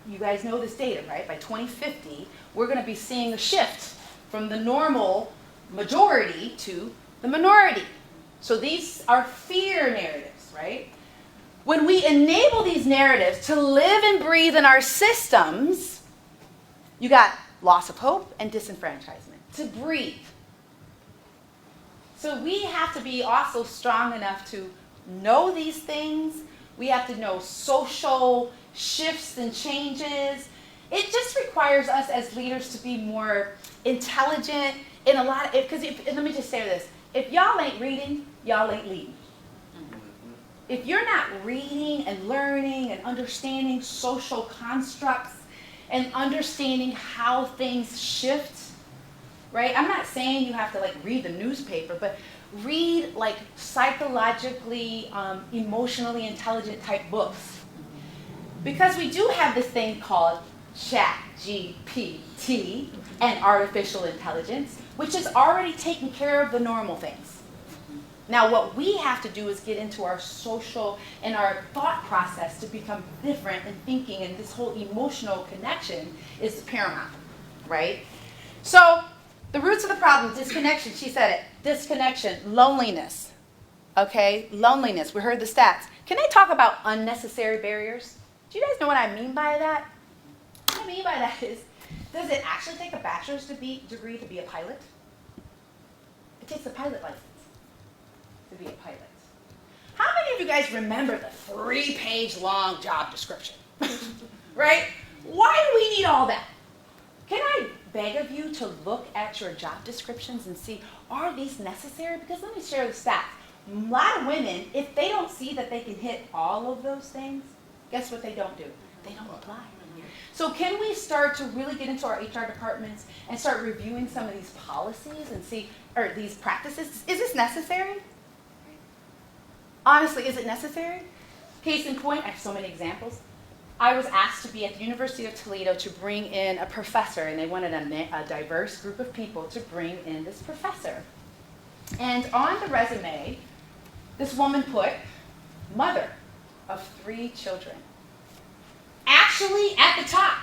You guys know this data, right? By 2050, we're going to be seeing a shift from the normal majority to the minority. So these are fear narratives, right? When we enable these narratives to live and breathe in our systems, you got loss of hope and disenfranchisement to breathe. So we have to be also strong enough to know these things. We have to know social shifts and changes. It just requires us as leaders to be more intelligent in a lot of, because let me just say this, if y'all ain't reading, y'all ain't leading. If you're not reading and learning and understanding social constructs and understanding how things shift, right? I'm not saying you have to like read the newspaper, but read like psychologically, emotionally intelligent type books. Because we do have this thing called ChatGPT and artificial intelligence, which is already taking care of the normal things. Now what we have to do is get into our social and our thought process to become different in thinking, and this whole emotional connection is paramount, right? So the roots of the problem, disconnection, she said it, disconnection, loneliness, okay? Loneliness, we heard the stats. Can I talk about unnecessary barriers? Do you guys know what I mean by that? What I mean by that is, does it actually take a bachelor's degree to be a pilot? It takes a pilot license to be a pilot. How many of you guys remember the 3-page long job description? Right? Why do we need all that? Can I beg of you to look at your job descriptions and see, are these necessary? Because let me share the stats. A lot of women, if they don't see that they can hit all of those things, guess what they don't do? They don't apply. So can we start to really get into our HR departments and start reviewing some of these policies and see, or these practices? Is this necessary? Honestly, is it necessary? Case in point, I have so many examples. I was asked to be at the University of Toledo to bring in a professor, and they wanted a diverse group of people to bring in this professor. And on the resume, this woman put, mother of 3 children. Actually, at the top,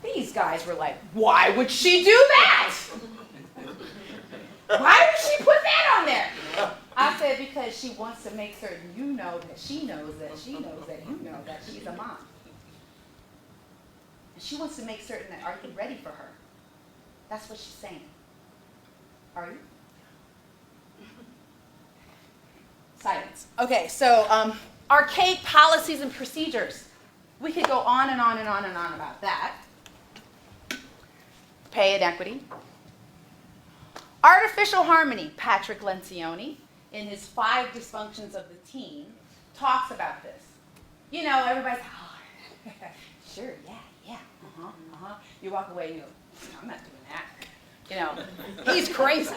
these guys were like, why would she do that? Why would she put that on there? I said, because she wants to make certain you know that she knows that she knows that you know that she's a mom. And she wants to make certain that, are you ready for her? That's what she's saying. Are you? Silence. Okay, so archaic policies and procedures. We could go on and on and on and on about that. Pay inequity. Artificial harmony. Patrick Lencioni, in his 5 dysfunctions of the teen, talks about this. You know, everybody's, oh, sure, yeah, You walk away and you go, I'm not doing that. You know, he's crazy.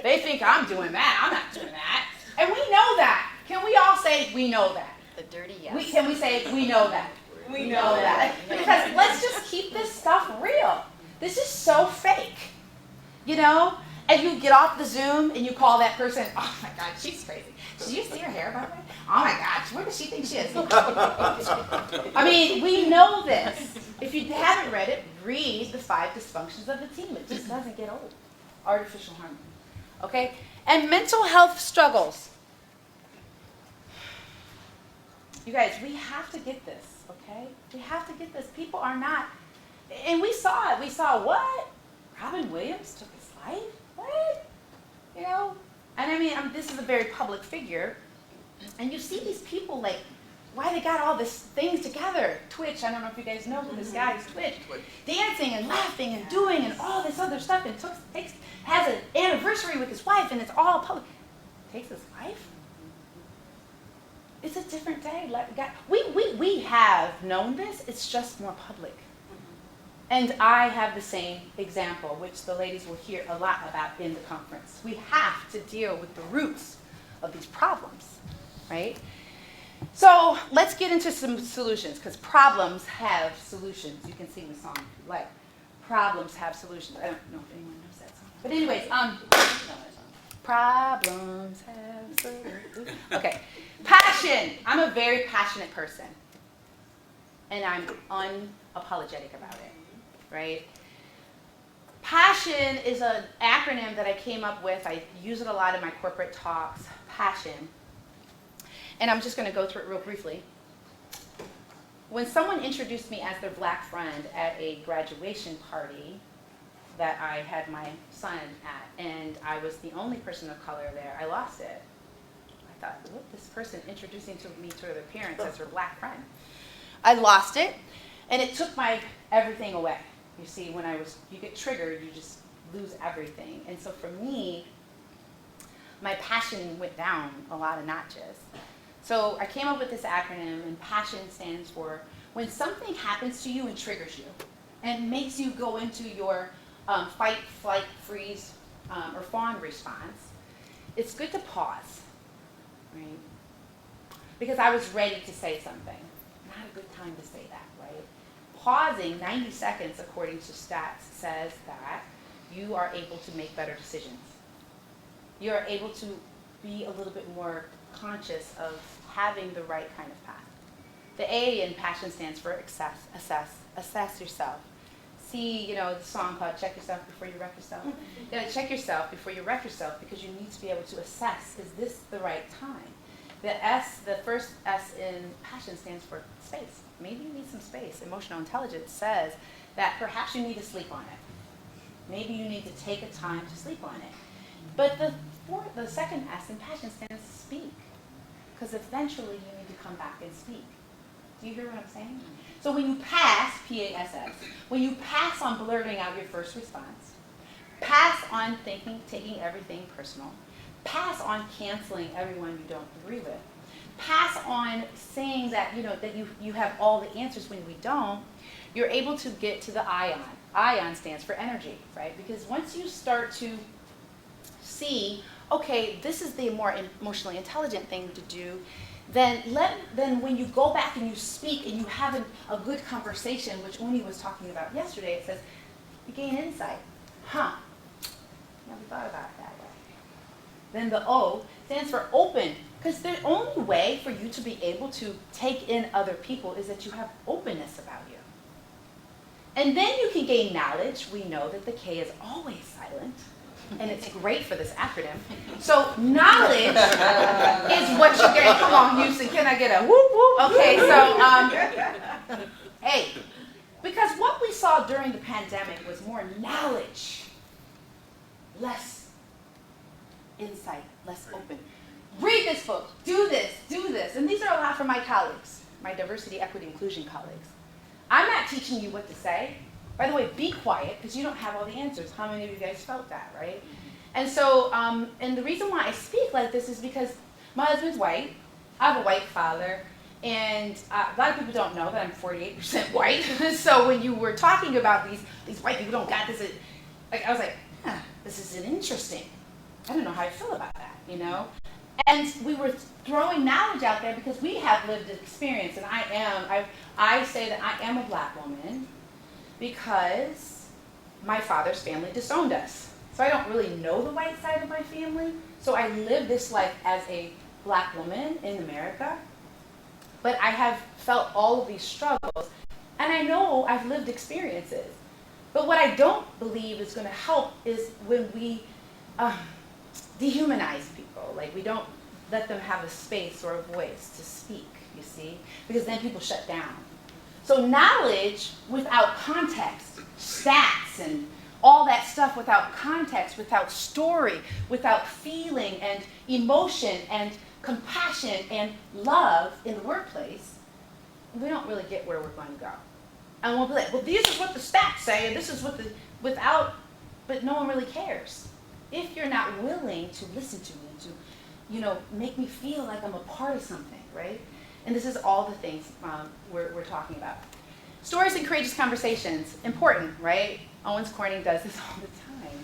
They think I'm doing that. I'm not doing that. And we know that. Can we all say we know that? The dirty yes. Can we say we know that? We know that. Because let's just keep this stuff real. This is so fake. You know? And you get off the Zoom and you call that person, oh my God, she's crazy. Did you see her hair, by the way? Oh my gosh, where does she think she is? I mean, we know this. If you haven't read it, read the 5 dysfunctions of the teen. It just doesn't get old. Artificial harmony. Okay? And mental health struggles. You guys, we have to get this, okay? We have to get this. People are not, and we saw it. We saw what? Robin Williams took his life? What? You know? And I mean, this is a very public figure. And you see these people, like, why they got all these things together. Twitch, I don't know if you guys know who this guy is, Twitch. Dancing and laughing and doing and all this other stuff. And has an anniversary with his wife, and it's all public. Takes his life? It's a different day. We have known this. It's just more public. And I have the same example, which the ladies will hear a lot about in the conference. We have to deal with the roots of these problems, right? So let's get into some solutions, because problems have solutions. You can sing the song if you like. Problems have solutions. I don't know if anyone knows that song. But anyways, problems have solutions. Okay, passion. I'm a very passionate person, and I'm unapologetic about it. Right? Passion is an acronym that I came up with. I use it a lot in my corporate talks. Passion. And I'm just going to go through it real briefly. When someone introduced me as their black friend at a graduation party that I had my son at, and I was the only person of color there, I lost it. I thought, what, this person introducing me to their parents as her black friend? I lost it, and it took my everything away. You see, when you get triggered, you just lose everything. And so for me, my passion went down a lot of notches. So I came up with this acronym, and PASSION stands for when something happens to you and triggers you and makes you go into your fight, flight, freeze, or fawn response, it's good to pause, right? Because I was ready to say something. Not a good time to say that, right? Pausing 90 seconds, according to stats, says that you are able to make better decisions. You are able to be a little bit more conscious of having the right kind of path. The A in PASSION stands for assess yourself. See, the song called Check Yourself Before You Wreck Yourself. You gotta check yourself before you wreck yourself, because you need to be able to assess, is this the right time? The first S in PASSION stands for space. Maybe you need some space. Emotional intelligence says that perhaps you need to sleep on it. Maybe you need to take a time to sleep on it. But the second S in PASSION stands for speak, because eventually you need to come back and speak. Do you hear what I'm saying? So when you pass, P-A-S-S, when you pass on blurting out your first response, pass on taking everything personal, pass on canceling everyone you don't agree with, pass on saying that you have all the answers when we don't, you're able to get to the ion. Ion stands for energy, right? Because once you start to see, okay, this is the more emotionally intelligent thing to do, then when you go back and you speak and you have a good conversation, which Unni was talking about yesterday, it says you gain insight. Never thought about it that way. Then the O stands for open, because the only way for you to be able to take in other people is that you have openness about you. And then you can gain knowledge. We know that the K is always silent, and it's great for this acronym. So knowledge is what you're getting. Come on, Houston, can I get a whoop whoop? Okay, so hey, because what we saw during the pandemic was more knowledge, less insight, less open. Read this book, do this. And these are a lot for my colleagues, my diversity, equity, inclusion colleagues. I'm not teaching you what to say. By the way, be quiet, because you don't have all the answers. How many of you guys felt that, right? And so, and the reason why I speak like this is because my husband's white. I have a white father. And a lot of people don't know that I'm 48% white. So when you were talking about these white people don't got this, I was like, this is interesting. I don't know how I feel about that, And we were throwing knowledge out there because we have lived experience. And I say that I am a black woman because my father's family disowned us. So I don't really know the white side of my family. So I live this life as a black woman in America. But I have felt all of these struggles. And I know I've lived experiences. But what I don't believe is going to help is when we dehumanize people. Like, we don't let them have a space or a voice to speak, you see? Because then people shut down. So knowledge without context, stats and all that stuff without context, without story, without feeling and emotion and compassion and love in the workplace, we don't really get where we're going to go. And we'll be like, well, this is what the stats say, and this is what but no one really cares. If you're not willing to listen to me, to, make me feel like I'm a part of something, right? And this is all the things we're talking about. Stories and courageous conversations, important, right? Owens Corning does this all the time.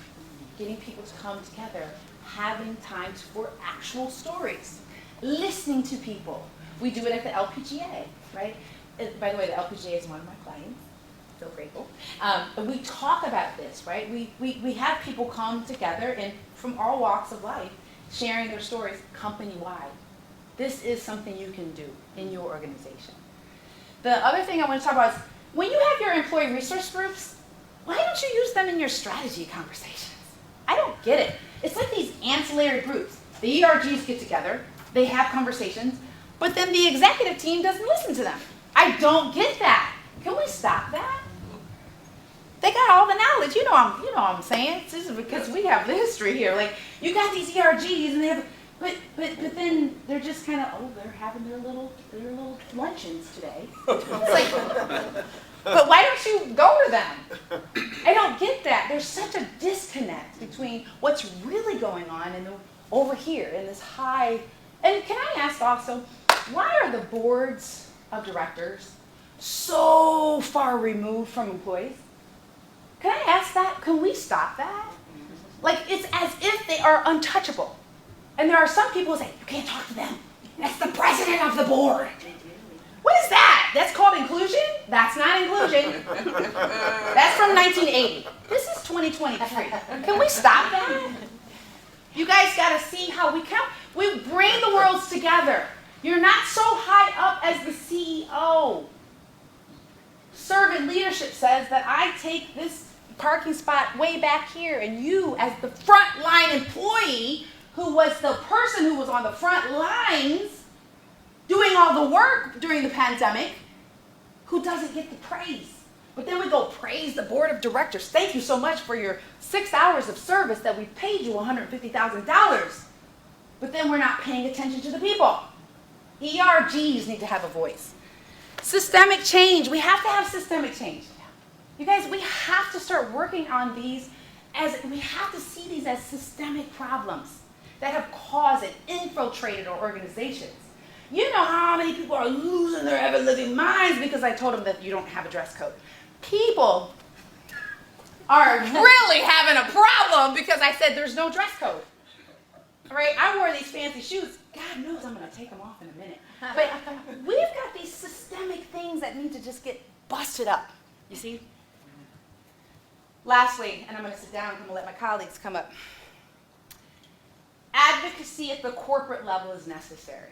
Getting people to come together, having time for actual stories, listening to people. We do it at the LPGA, right? By the way, the LPGA is one of my clients. Feel grateful. But we talk about this, right? We have people come together and from all walks of life, sharing their stories company-wide. This is something you can do in your organization. The other thing I want to talk about is when you have your employee resource groups, why don't you use them in your strategy conversations? I don't get it. It's like these ancillary groups. The ERGs get together, they have conversations, but then the executive team doesn't listen to them. I don't get that. Can we stop that? They got all the knowledge. You know what I'm saying. This is because we have the history here. Like, you got these ERGs and they have But then they're just kind of, oh, they're having their little luncheons today. It's like, but why don't you go to them? I don't get that. There's such a disconnect between what's really going on and over here in this high. And can I ask also, why are the boards of directors so far removed from employees? Can I ask that? Can we stop that? Like, it's as if they are untouchable. And there are some people who say, you can't talk to them. That's the president of the board. What is that? That's called inclusion? That's not inclusion. That's from 1980. This is 2023. Can we stop that? You guys got to see how we count. We bring the worlds together. You're not so high up as the CEO. Servant leadership says that I take this parking spot way back here, and you, as the frontline employee, who was the person who was on the front lines doing all the work during the pandemic, who doesn't get the praise. But then we go praise the board of directors. Thank you so much for your 6 hours of service that we paid you $150,000. But then we're not paying attention to the people. ERGs need to have a voice. Systemic change. We have to have systemic change. You guys, we have to start working on these we have to see these as systemic problems that have caused and infiltrated our organizations. You know how many people are losing their ever-living minds because I told them that you don't have a dress code. People are really having a problem because I said there's no dress code. All right, I wore these fancy shoes. God knows I'm going to take them off in a minute. But we've got these systemic things that need to just get busted up, you see? Lastly, and I'm going to sit down and I'm going to let my colleagues come up. Advocacy at the corporate level is necessary.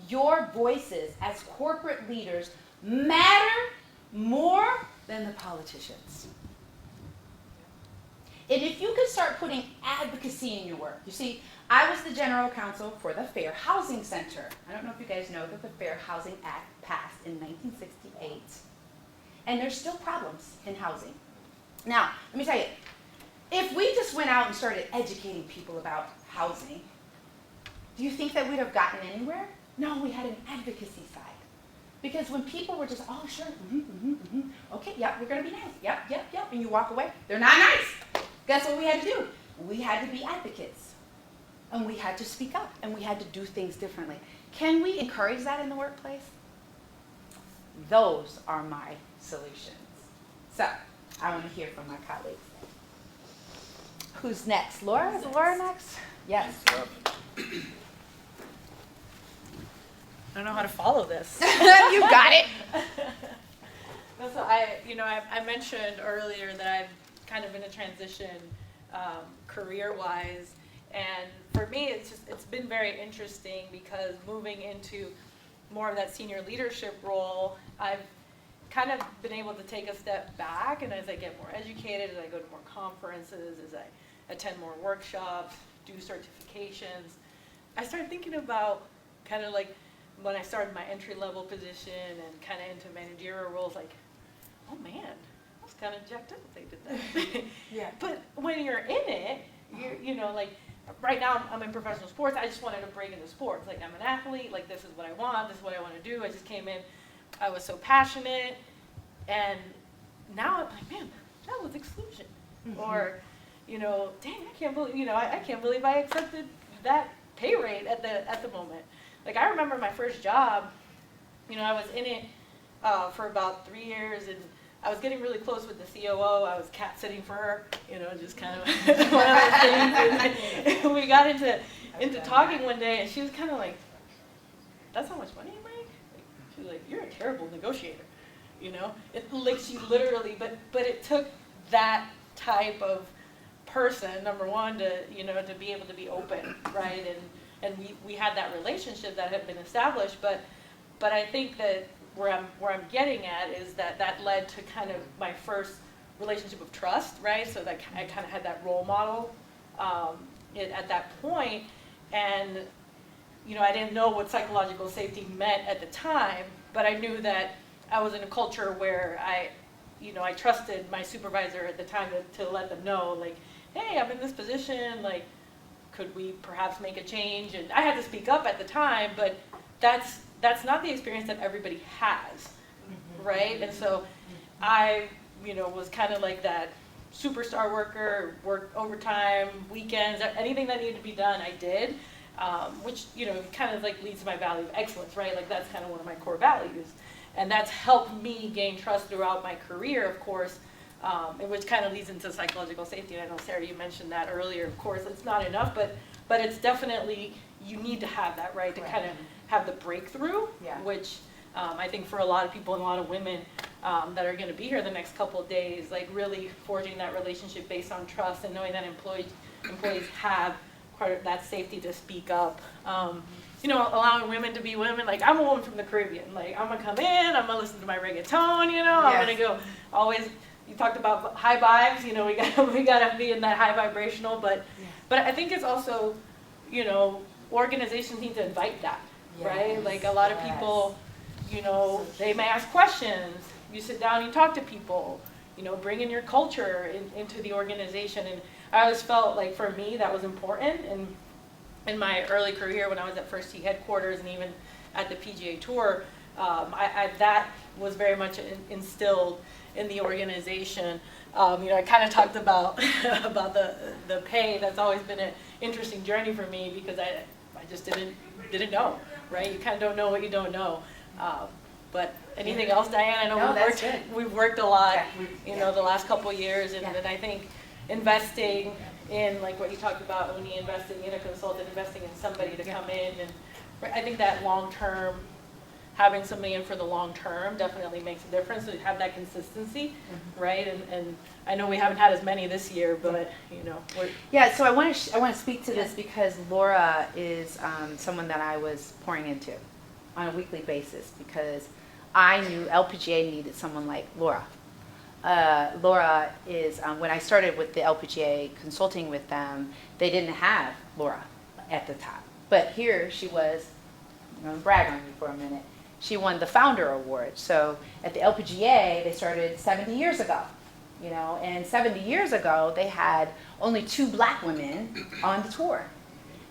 Your voices as corporate leaders matter more than the politicians. And if you could start putting advocacy in your work, you see, I was the general counsel for the Fair Housing Center. I don't know if you guys know that the Fair Housing Act passed in 1968. And there's still problems in housing. Now, let me tell you, if we just went out and started educating people about housing, do you think that we'd have gotten anywhere? No, we had an advocacy side. Because when people were just, oh, sure, okay, yep, we're going to be nice, yep, and you walk away, they're not nice. Guess what we had to do? We had to be advocates. And we had to speak up, and we had to do things differently. Can we encourage that in the workplace? Those are my solutions. So, I want to hear from my colleagues. Who's next? Laura? Is Laura next? Yes. I don't know how to follow this. You got it. So I mentioned earlier that I'm kind of in a transition career-wise, and for me, it's been very interesting because moving into more of that senior leadership role, I've kind of been able to take a step back, and as I get more educated, as I go to more conferences, as I attend more workshops, do certifications, I started thinking about kind of like when I started my entry-level position and kind of into managerial roles, like, oh man, I was kind of jacked up if they did that. Yeah. But when you're in it, you know, like right now I'm in professional sports. I just wanted to break into sports. Like I'm an athlete. Like this is what I want. This is what I want to do. I just came in. I was so passionate, and now I'm like, man, that was exclusion. Or, you know, dang, I can't believe, I can't believe I accepted that pay rate at the moment. Like I remember my first job, I was in it for about 3 years, and I was getting really close with the COO. I was cat sitting for her, just kind of one of those things. And we got into talking one day, and she was kind of like, "That's how much money you make?" She was like, "You're a terrible negotiator," Like she literally, but it took that type of person, number one, to be able to be open, right? And we had that relationship that had been established, but I think that where I'm getting at is that led to kind of my first relationship of trust, right? So that I kind of had that role model at that point, and I didn't know what psychological safety meant at the time, but I knew that I was in a culture where I trusted my supervisor at the time to let them know, like, hey, I'm in this position, like, could we perhaps make a change? And I had to speak up at the time, but that's not the experience that everybody has, right? And so I, was kind of like that superstar worker, worked overtime, weekends, anything that needed to be done, I did, which, kind of like leads to my value of excellence, right? Like that's kind of one of my core values. And that's helped me gain trust throughout my career, of course, which kind of leads into psychological safety. And I know, Sarah, you mentioned that earlier. Of course, it's not enough, but it's definitely, you need to have that, right? To kind of have the breakthrough, which I think for a lot of people and a lot of women that are going to be here the next couple of days, like really forging that relationship based on trust and knowing that employees have part of that safety to speak up. Allowing women to be women. Like, I'm a woman from the Caribbean. Like, I'm gonna come in, I'm gonna listen to my reggaeton, I'm gonna go always, you talked about high vibes, we gotta be in that high vibrational, but I think it's also, organizations need to invite that, right? Like a lot of people, they may ask questions, you sit down, you talk to people, bring in your culture into the organization. And I always felt like for me that was important. And in my early career when I was at First Tee headquarters and even at the PGA Tour, that was very much instilled in the organization. I kind of talked about the pay. That's always been an interesting journey for me because I just didn't know, right? You kind of don't know what you don't know. But anything else, Diane? I know we've worked a lot, the last couple of years, and I think investing in, like what you talked about, Unni, investing in a consultant, investing in somebody to come in, and I think that long term, having somebody in for the long term definitely makes a difference. So you have that consistency, right? And I know we haven't had as many this year, but we're So I want to speak to this because Laura is someone that I was pouring into on a weekly basis because I knew LPGA needed someone like Laura. Laura is, when I started with the LPGA consulting with them, they didn't have Laura at the top. But here she was, I'm going to brag on you for a minute, she won the Founder Award. So at the LPGA, they started 70 years ago, and 70 years ago, they had only 2 black women on the tour.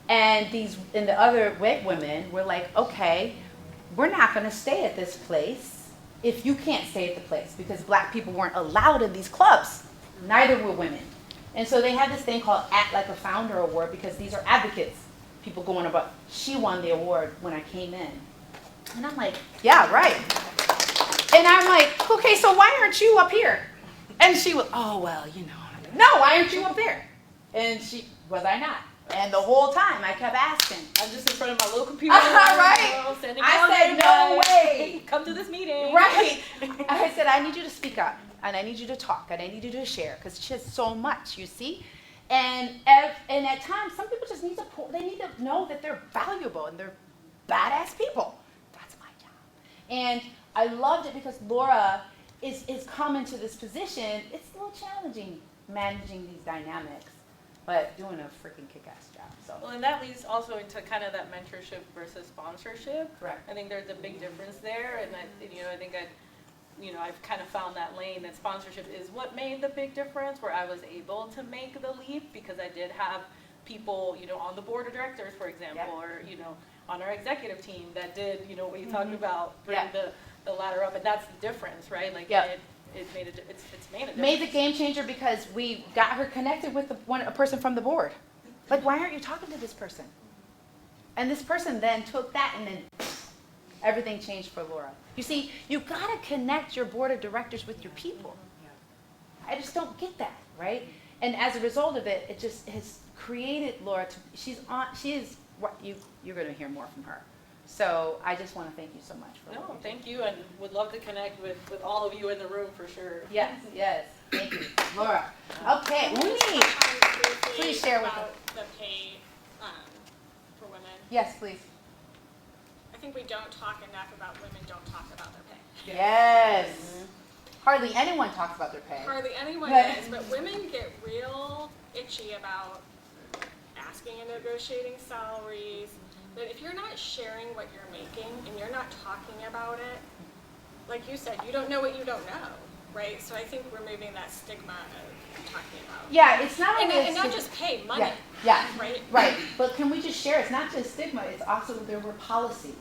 And the other white women were like, okay, we're not going to stay at this place if you can't stay at the place, because black people weren't allowed in these clubs. Neither were women. And so they had this thing called Act Like a Founder Award because these are advocates. People going about, she won the award when I came in. And I'm like, yeah, right. And I'm like, okay, so why aren't you up here? And she was, oh, well, I'm like, no, why aren't you up there? And was I not? And the whole time I kept asking. I'm just in front of my little computer. Right. I said, no way. Come to this meeting. Right. I said, I need you to speak up, and I need you to talk, and I need you to share, because she has so much, you see? And at times, some people just need to know that they're valuable and they're badass people. That's my job. And I loved it because Laura is coming to this position. It's a little challenging managing these dynamics, but doing a freaking kick-ass job. So. Well, and that leads also into kind of that mentorship versus sponsorship. Correct. I think there's a big difference there, and I think I've kind of found that lane that sponsorship is what made the big difference, where I was able to make the leap because I did have people, on the board of directors, for example, or on our executive team that did, what you talked about, bring the ladder up, and that's the difference, right? Like it made it's made a difference. Made the game changer because we got her connected with a person from the board. Like, why aren't you talking to this person? And this person then took that and then everything changed for Laura. You see, you gotta connect your board of directors with your people. I just don't get that, right? And as a result of it, it just has created Laura you're gonna hear more from her. So I just want to thank you so much for No, thank you, and would love to connect with all of you in the room for sure. Yes, thank you. Laura. Okay, Unni, please share with us. The pay for women. Yes, please. I think we don't talk enough about women don't talk about their pay. Yes. Hardly anyone talks about their pay. Hardly anyone does, but women get real itchy about asking and negotiating salaries. That if you're not sharing what you're making and you're not talking about it, like you said, you don't know what you don't know. right? So I think removing that stigma of talking about. Yeah, it's not And, only and not just pay, money, yeah, right? right. But can we just share? It's not just stigma. It's also there were policies,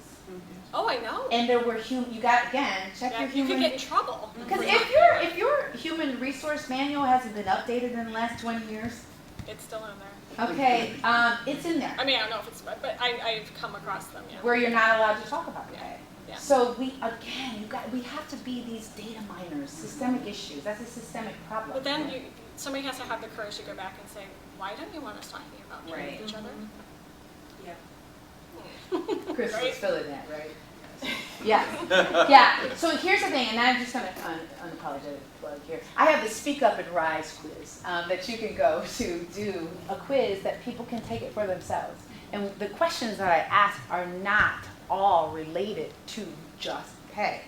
Oh, I know. and there were you got again check Yeah, your you human. could get in trouble. Because if your human resource manual hasn't been updated in the last 20 years, It's still in there. okay, it's in there. I mean, I don't know if it's, but I've come across them, yeah. Where you're not allowed to talk about the pay. Yeah. So we have to be these data miners, systemic issues. That's a systemic problem. But then somebody has to have the courage to go back and say, why don't you want us talking about paying each other? Yeah. Chris Right? was filling that, right? Yeah, yeah. So here's the thing, and I'm just gonna unapologetic plug here. I have the Speak Up and Rise quiz that you can go to do a quiz that people can take it for themselves. And the questions that I ask are not all related to just pay,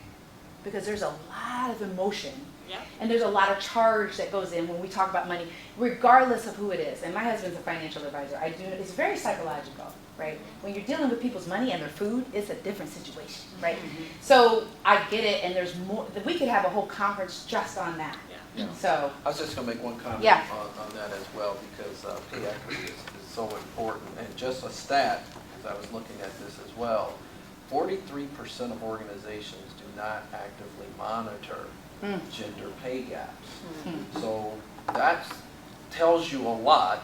because there's a lot of emotion. Yeah. And there's a lot of charge that goes in when we talk about money, regardless of who it is. And my husband's a financial advisor. It's very psychological, right? When you're dealing with people's money and their food, it's a different situation, right? So I get it, and there's more. We could have a whole conference just on that. Yeah. So I was just going to make one comment Yeah. on that as well, because pay equity is so important. And just a stat, because I was looking at this as well, 43% of organizations do not actively monitor gender pay gaps. So that tells you a lot.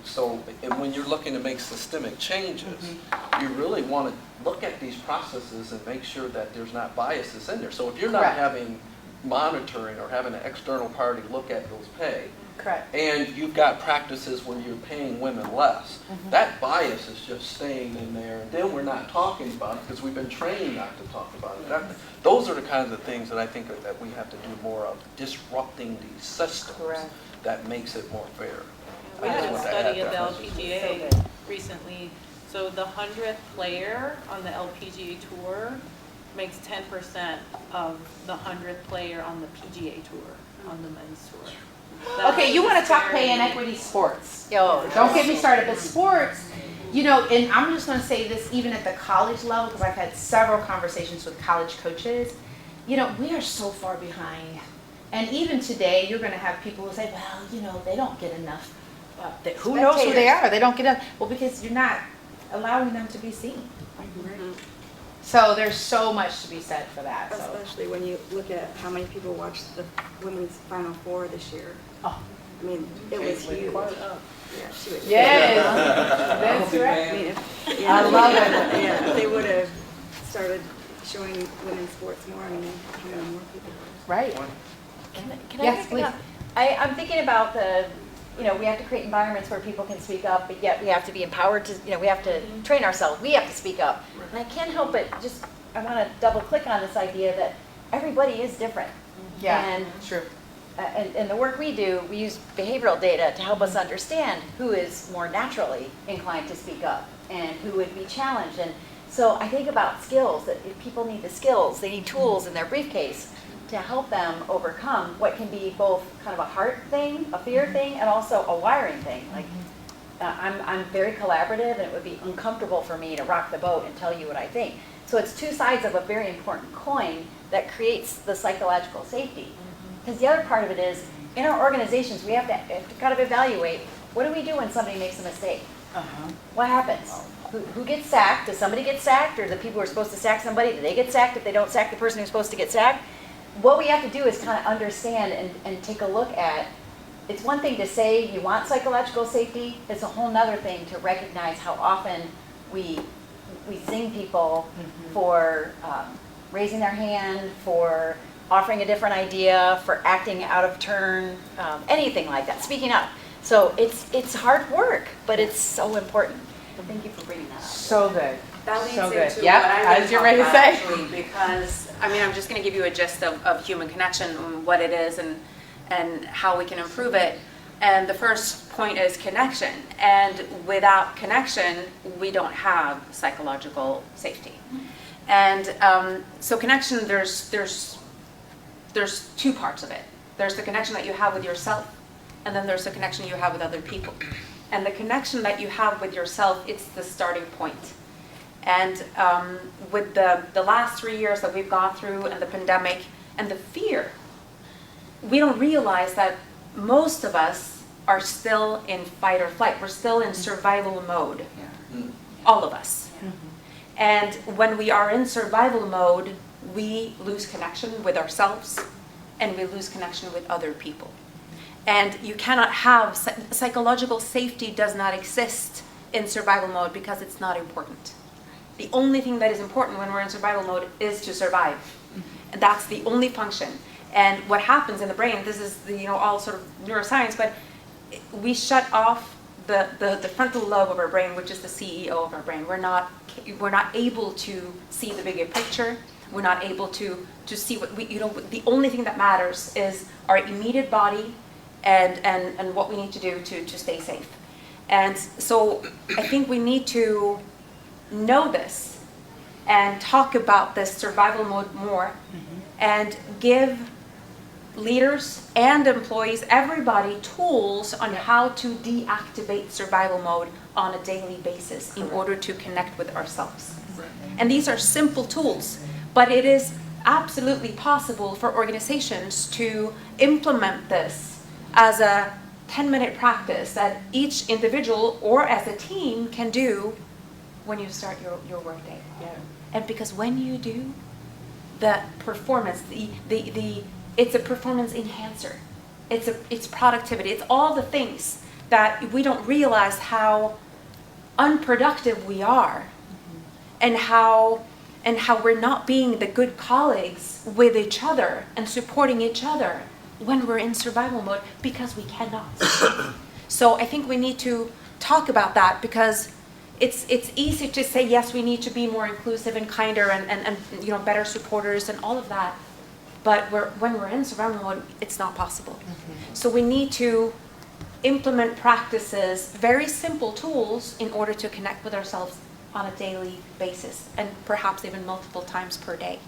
So and when you're looking to make systemic changes, you really want to look at these processes and make sure that there's not biases in there. So if you're not Correct. having monitoring or having an external party look at those pay, correct. and you've got practices where you're paying women less, that bias is just staying in there, and then we're not talking about it because we've been trained not to talk about it. Those are the kinds of things that I think that we have to do more of, disrupting these systems that makes it more fair. We I had just a want to add study of the that message. LPGA recently. So the 100th player on the LPGA tour makes 10% of the 100th player on the PGA tour, on the men's tour. Okay, you want to talk pay and equity sports. Yo, don't get me started. But sports, you know, and I'm just going to say this even at the college level, because I've had several conversations with college coaches. You know, we are so far behind. And even today, you're going to have people who say, well, you know, they don't get enough. Who knows who they are? They don't get enough. Well, because you're not allowing them to be seen. So there's so much to be said for that. So. Especially when you look at how many people watched the women's Final Four this year. Oh. I mean, it was huge. Yeah, she was. Yes, that's right. I mean, I love it. Yeah, if they would have started showing women's sports more, I mean, how many more people? Right. Can I Yes, pick it up? I'm thinking about we have to create environments where people can speak up, but yet we have to be empowered to, we have to train ourselves. We have to speak up. And I can't help but I want to double click on this idea that everybody is different. Yeah, And true. and the work we do, we use behavioral data to help us understand who is more naturally inclined to speak up and who would be challenged. And so I think about skills, that if people need the skills, they need tools in their briefcase to help them overcome what can be both kind of a heart thing, a fear thing, and also a wiring thing. Like, I'm very collaborative, and it would be uncomfortable for me to rock the boat and tell you what I think. So it's two sides of a very important coin that creates the psychological safety. Because the other part of it is, in our organizations, we have to kind of evaluate, what do we do when somebody makes a mistake? What happens? Who gets sacked? Does somebody get sacked? Or the people who are supposed to sack somebody, do they get sacked if they don't sack the person who's supposed to get sacked? What we have to do is kind of understand and take a look at, it's one thing to say you want psychological safety, it's a whole nother thing to recognize how often we zing people for raising their hand, for offering a different idea, for acting out of turn, anything like that, speaking up. So it's hard work, but it's so important. So thank you for bringing that up. So good. That leads So good. into Yep. what I I'm was going to ready to talk say. about, actually, because, I'm just going to give you a gist of human connection and what it is and how we can improve it. And the first point is connection. And without connection, we don't have psychological safety. And so connection, there's two parts of it. There's the connection that you have with yourself, and then there's the connection you have with other people. And the connection that you have with yourself, it's the starting point. And with the last 3 years that we've gone through and the pandemic and the fear we don't realize that most of us are still in fight or flight. We're still in survival mode, all of us. And when we are in survival mode, we lose connection with ourselves and we lose connection with other people. And you cannot have, psychological safety does not exist in survival mode because it's not important. The only thing that is important when we're in survival mode is to survive. And that's the only function. And what happens in the brain, this is all sort of neuroscience, but we shut off the frontal lobe of our brain, which is the CEO of our brain. We're not able to see the bigger picture. We're not able to see what the only thing that matters is our immediate body and what we need to do to stay safe. And so I think we need to know this and talk about this survival mode more and give leaders and employees, everybody, tools on how to deactivate survival mode on a daily basis in order to connect with ourselves. And these are simple tools, but it is absolutely possible for organizations to implement this as a 10-minute practice that each individual or as a team can do when you start your workday. And because when you do, the performance, it's a performance enhancer. It's productivity. It's all the things that we don't realize how unproductive we are, and how we're not being the good colleagues with each other and supporting each other when we're in survival mode because we cannot. So I think we need to talk about that because it's easy to say, yes, we need to be more inclusive and kinder and better supporters and all of that. But when we're in survival mode, it's not possible. So we need to implement practices, very simple tools in order to connect with ourselves on a daily basis and perhaps even multiple times per day.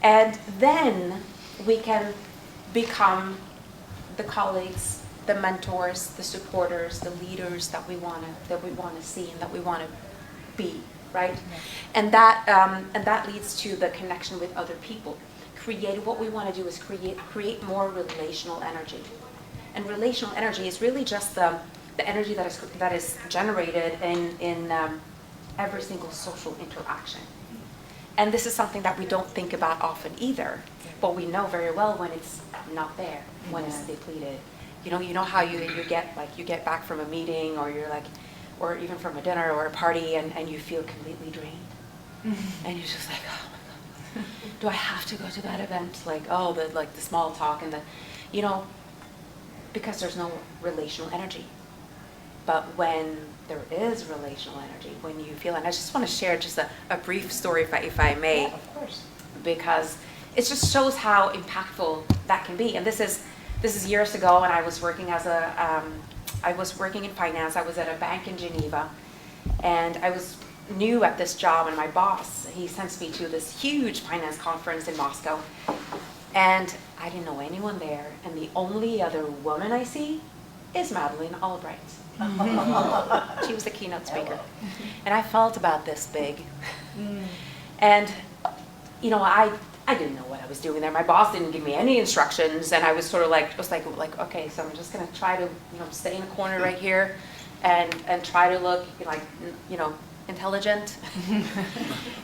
And then we can become the colleagues, the mentors, the supporters, the leaders that we want to see and that we want to be, right? And that leads to the connection with other people. What we want to do is create more relational energy. And relational energy is really just the energy that is generated in every single social interaction. And this is something that we don't think about often either, but we know very well when it's not there, when it's depleted. You know how you get back from a meeting or or even from a dinner or a party and you feel completely drained. And you're just like, oh my God, do I have to go to that event? The small talk and because there's no relational energy. But when there is relational energy, when you feel, and I just want to share just a brief story if I may. Yeah, of course. Because it just shows how impactful that can be. And this is years ago, and I was working in finance. I was at a bank in Geneva, and I was new at this job, and my boss, he sends me to this huge finance conference in Moscow, and I didn't know anyone there, and the only other woman I see is Madeleine Albright. She was the keynote speaker. And I felt about this big. And, I didn't know what I was doing there. My boss didn't give me any instructions, and I was sort of like, okay, so I'm just going to try to, stay in a corner right here and try to look intelligent.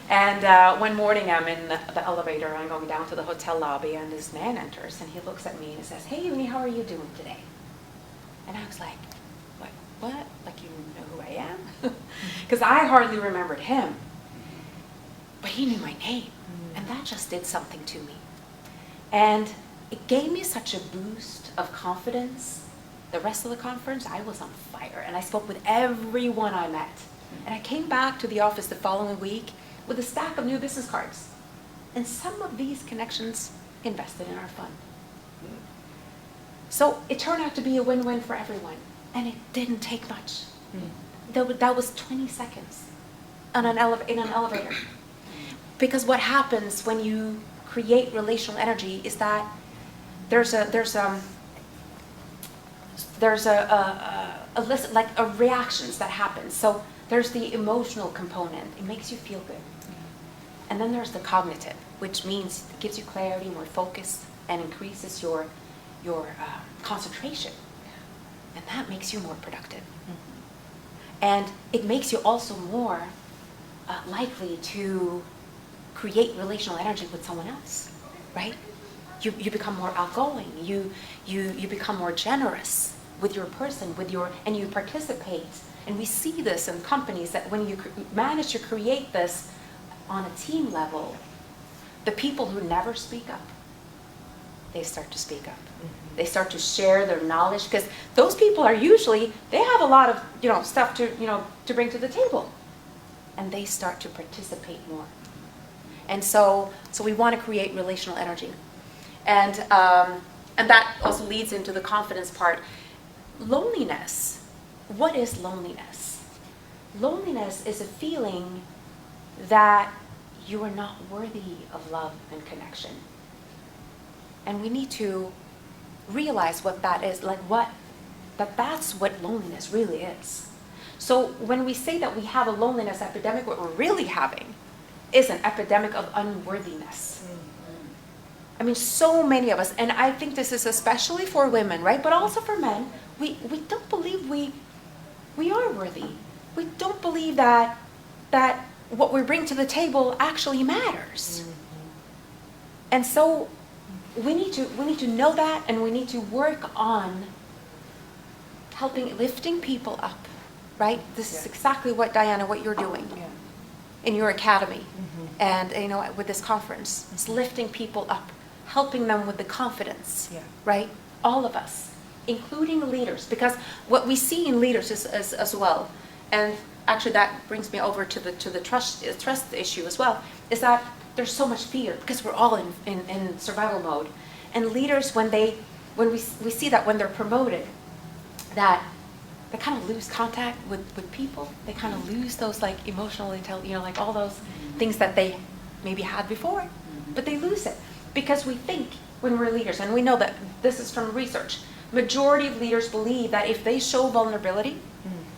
And one morning I'm in the elevator, I'm going down to the hotel lobby, and this man enters, and he looks at me and he says, "Hey, Unni, how are you doing today?" And I was like, what? Like, you know who I am? Because I hardly remembered him. But he knew my name. And that just did something to me. And it gave me such a boost of confidence. The rest of the conference, I was on fire. And I spoke with everyone I met. And I came back to the office the following week with a stack of new business cards. And some of these connections invested in our fund. So it turned out to be a win-win for everyone. And it didn't take much. That was 20 seconds in an elevator. Because what happens when you create relational energy is that there's a list, like reactions that happen. So there's the emotional component. It makes you feel good. And then there's the cognitive, which means it gives you clarity, more focus, and increases your concentration. And that makes you more productive. And it makes you also more likely to create relational energy with someone else, right? You become more outgoing. You become more generous with your person, and you participate. And we see this in companies that when you manage to create this on a team level, the people who never speak up, they start to speak up. They start to share their knowledge, because those people are usually, they have a lot of stuff to bring to the table, and they start to participate more. And so we want to create relational energy, and that also leads into the confidence part. Loneliness. What is loneliness? Loneliness is a feeling that you are not worthy of love and connection. And we need to realize what that is, that's what loneliness really is. So when we say that we have a loneliness epidemic, what we're really having is an epidemic of unworthiness. I mean, so many of us, and I think this is especially for women, right? But also for men, we don't believe we are worthy. We don't believe that what we bring to the table actually matters. And so we need to know that, and we need to work on lifting people up, right? This is exactly what, Diana, what you're doing in your academy, and with this conference. It's lifting people up, helping them with the confidence, right? All of us, including leaders, because what we see in leaders is as well, and actually that brings me over to the trust issue as well, is that there's so much fear because we're all in survival mode. And leaders, when we see that when they're promoted, that they kind of lose contact with people. They kind of lose those emotional intelligence, all those things that they maybe had before, but they lose it because we think when we're leaders, and we know that this is from research, majority of leaders believe that if they show vulnerability,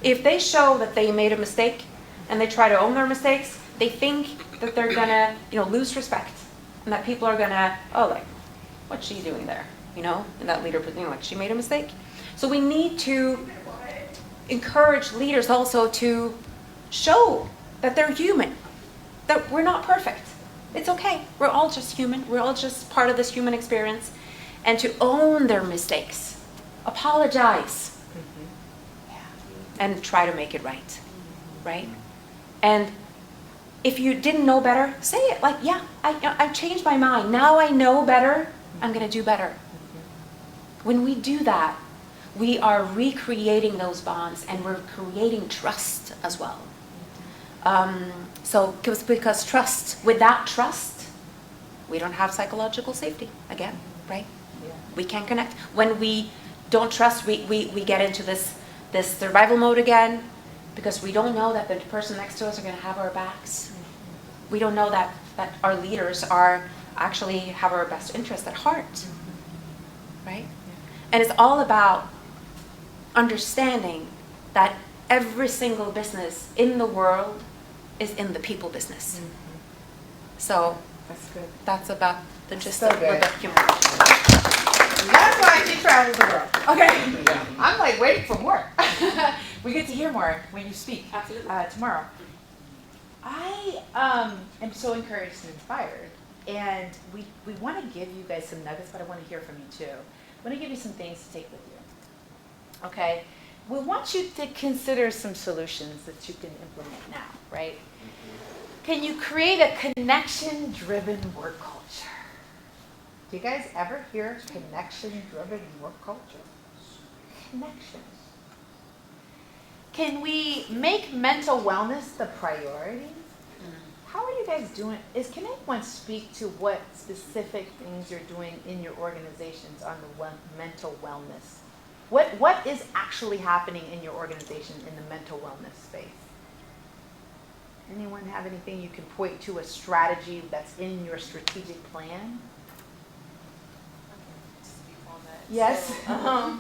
if they show that they made a mistake and they try to own their mistakes, they think that they're gonna, lose respect, and that people are gonna, what's she doing there? And that leader, she made a mistake. So we need to encourage leaders also to show that they're human, that we're not perfect. It's okay. We're all just human. We're all just part of this human experience, and to own their mistakes, apologize, and try to make it right, right? And if you didn't know better, say it. I've changed my mind. Now I know better. I'm going to do better. When we do that, we are recreating those bonds, and we're creating trust as well. Because trust, without trust, we don't have psychological safety again, right? We can't connect. When we don't trust, we get into this survival mode again, because we don't know that the person next to us are going to have our backs. We don't know that our leaders actually have our best interest at heart, right? And it's all about understanding that every single business in the world is in the people business. So that's good. That's about the gist So of good. Rebecca Kimberly. That's why she travels the world. Okay. I'm waiting for more. We get to hear more when you speak. Absolutely. Tomorrow. I am so encouraged and inspired, and we want to give you guys some nuggets, but I want to hear from you too. I want to give you some things to take with you. Okay? We want you to consider some solutions that you can implement now, right? Can you create a connection-driven work culture? Do you guys ever hear connection-driven work culture? Connections. Can we make mental wellness the priority? How are you guys doing? Can anyone speak to what specific things you're doing in your organizations on the mental wellness? What is actually happening in your organization in the mental wellness space? Anyone have anything you can point to, a strategy that's in your strategic plan? Speak on that. Yes. So,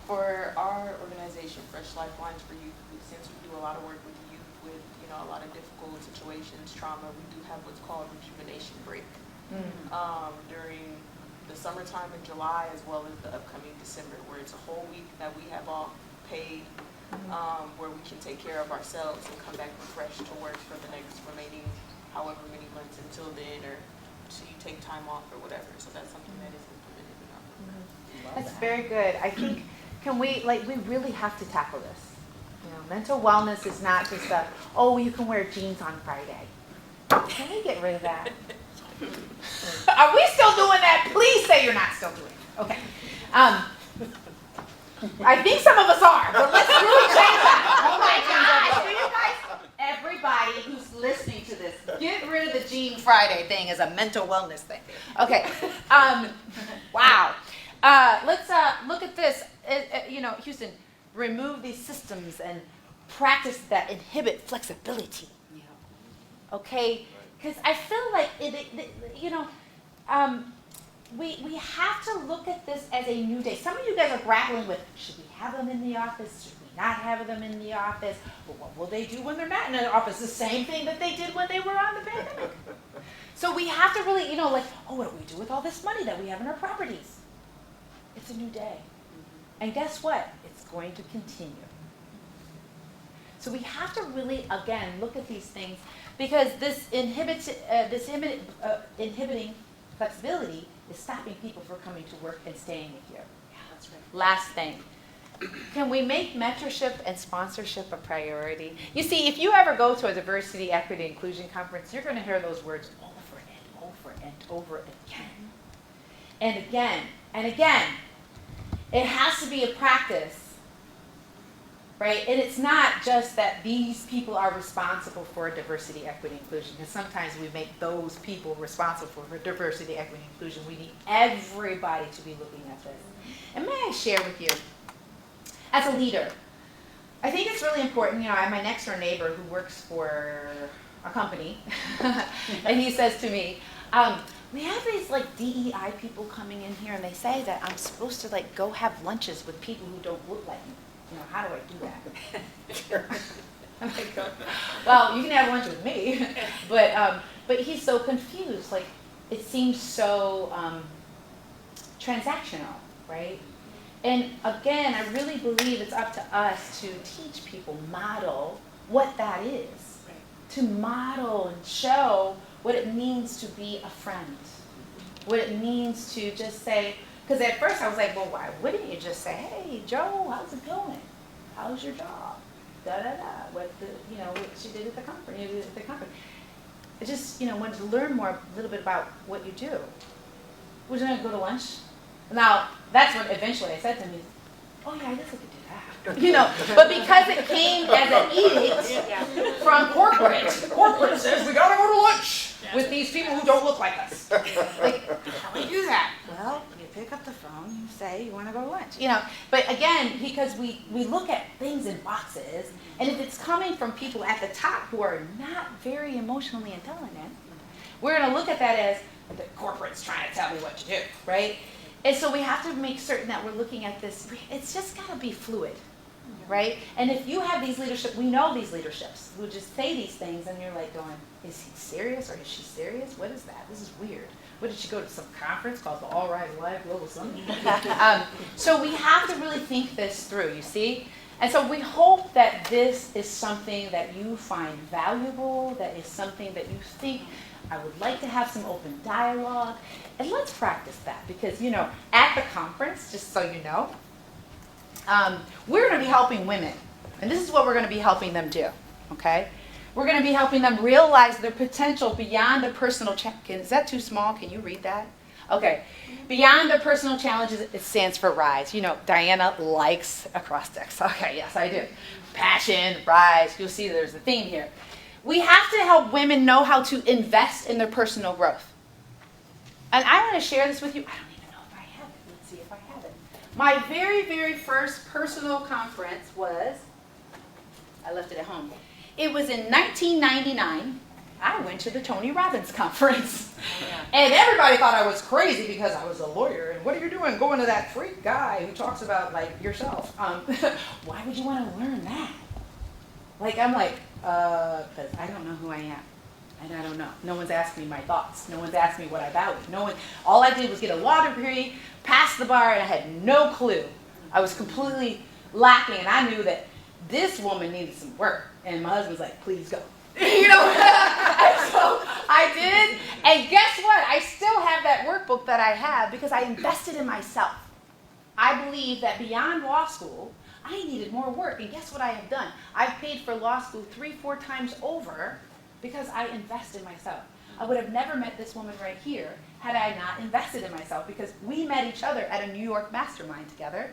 for our organization, Fresh Lifelines for Youth, since we do a lot of work with youth with a lot of difficult situations, trauma, we do have what's called rejuvenation break during the summertime in July as well as the upcoming December, where it's a whole week that we have all paid, where we can take care of ourselves and come back refreshed to work for the next remaining however many months until then, or so you take time off or whatever. So that's something that is implemented in our program. That's very good. I think, we really have to tackle this. You know, mental wellness is not just oh, you can wear jeans on Friday. Can we get rid of that? Are we still doing that? Please say you're not still doing it. Okay. I think some of us are, but let's really change that. Oh my gosh, will you guys, everybody who's listening to this, get rid of the Jean Friday thing as a mental wellness thing. Okay. Wow. Let's look at this. Houston, remove these systems and practice that inhibit flexibility. Okay? Because I feel like, we have to look at this as a new day. Some of you guys are grappling with, should we have them in the office? Should we not have them in the office? But what will they do when they're not in the office? The same thing that they did when they were on the pandemic. So we have to really, what do we do with all this money that we have in our properties? It's a new day. And guess what? It's going to continue. So we have to really, again, look at these things, because this inhibiting flexibility is stopping people from coming to work and staying with you. Yeah, that's right. Last thing. Can we make mentorship and sponsorship a priority? You see, if you ever go to a diversity, equity, inclusion conference, you're going to hear those words over and over and over again. And again and again. It has to be a practice, right? And it's not just that these people are responsible for diversity, equity, inclusion, because sometimes we make those people responsible for diversity, equity, inclusion. We need everybody to be looking at this. And may I share with you, as a leader, I think it's really important. I have my next door neighbor who works for a company, and he says to me, we have these DEI people coming in here, and they say that I'm supposed to go have lunches with people who don't look like me. How do I do that? I'm like, well, you can have lunch with me, but he's so confused. It seems so transactional, right? And again, I really believe it's up to us to teach people, model what that is, to model and show what it means to be a friend, what it means to just say, because at first I was like, well, why wouldn't you just say, hey, Joe, how's it going? How's your job? Da-da-da, what she did at the company, I just, wanted to learn more, a little bit about what you do. Would you going to go to lunch? Now, that's what eventually I said to him, oh yeah, I guess I could do that. But because it came as an edict from corporate says we gotta go to lunch with these people who don't look like us. How do we do that? Well, you pick up the phone, you say you want to go to lunch. But again, because we look at things in boxes, and if it's coming from people at the top who are not very emotionally intelligent, we're going to look at that as the corporate's trying to tell me what to do, right? And so we have to make certain that we're looking at this. It's just got to be fluid, right? And if you have these leadership, we know these leaderships who just say these things, and you're like going, is he serious or is she serious? What is that? This is weird. What, did she go to some conference called the All Rise Live Global Summit? So we have to really think this through, you see? And so we hope that this is something that you find valuable, that is something that you think, I would like to have some open dialogue, and let's practice that, because, at the conference, just so you know, we're going to be helping women, and this is what we're going to be helping them do, okay? We're going to be helping them realize their potential beyond the personal is that too small? Can you read that? Okay. Beyond the personal challenges, it stands for RISE. Diana likes acrostics. Okay, yes, I do. Passion, RISE. You'll see there's a theme here. We have to help women know how to invest in their personal growth. And I want to share this with you. I don't even know if I have it. Let's see if I have it. My very, very first personal conference was, I left it at home. It was in 1999. I went to the Tony Robbins conference. And everybody thought I was crazy because I was a lawyer. And what are you doing going to that freak guy who talks about yourself? Why would you want to learn that? I'm because I don't know who I am. And I don't know. No one's asked me my thoughts. No one's asked me what I value. All I did was get a law degree, pass the bar, and I had no clue. I was completely lacking, and I knew that this woman needed some work. And my husband's like, please go. You know, and so I did. And guess what? I still have that workbook that I have because I invested in myself. I believe that beyond law school, I needed more work. And guess what I have done? I've paid for law school 3-4 times over because I invest in myself. I would have never met this woman right here had I not invested in myself, because we met each other at a New York mastermind together.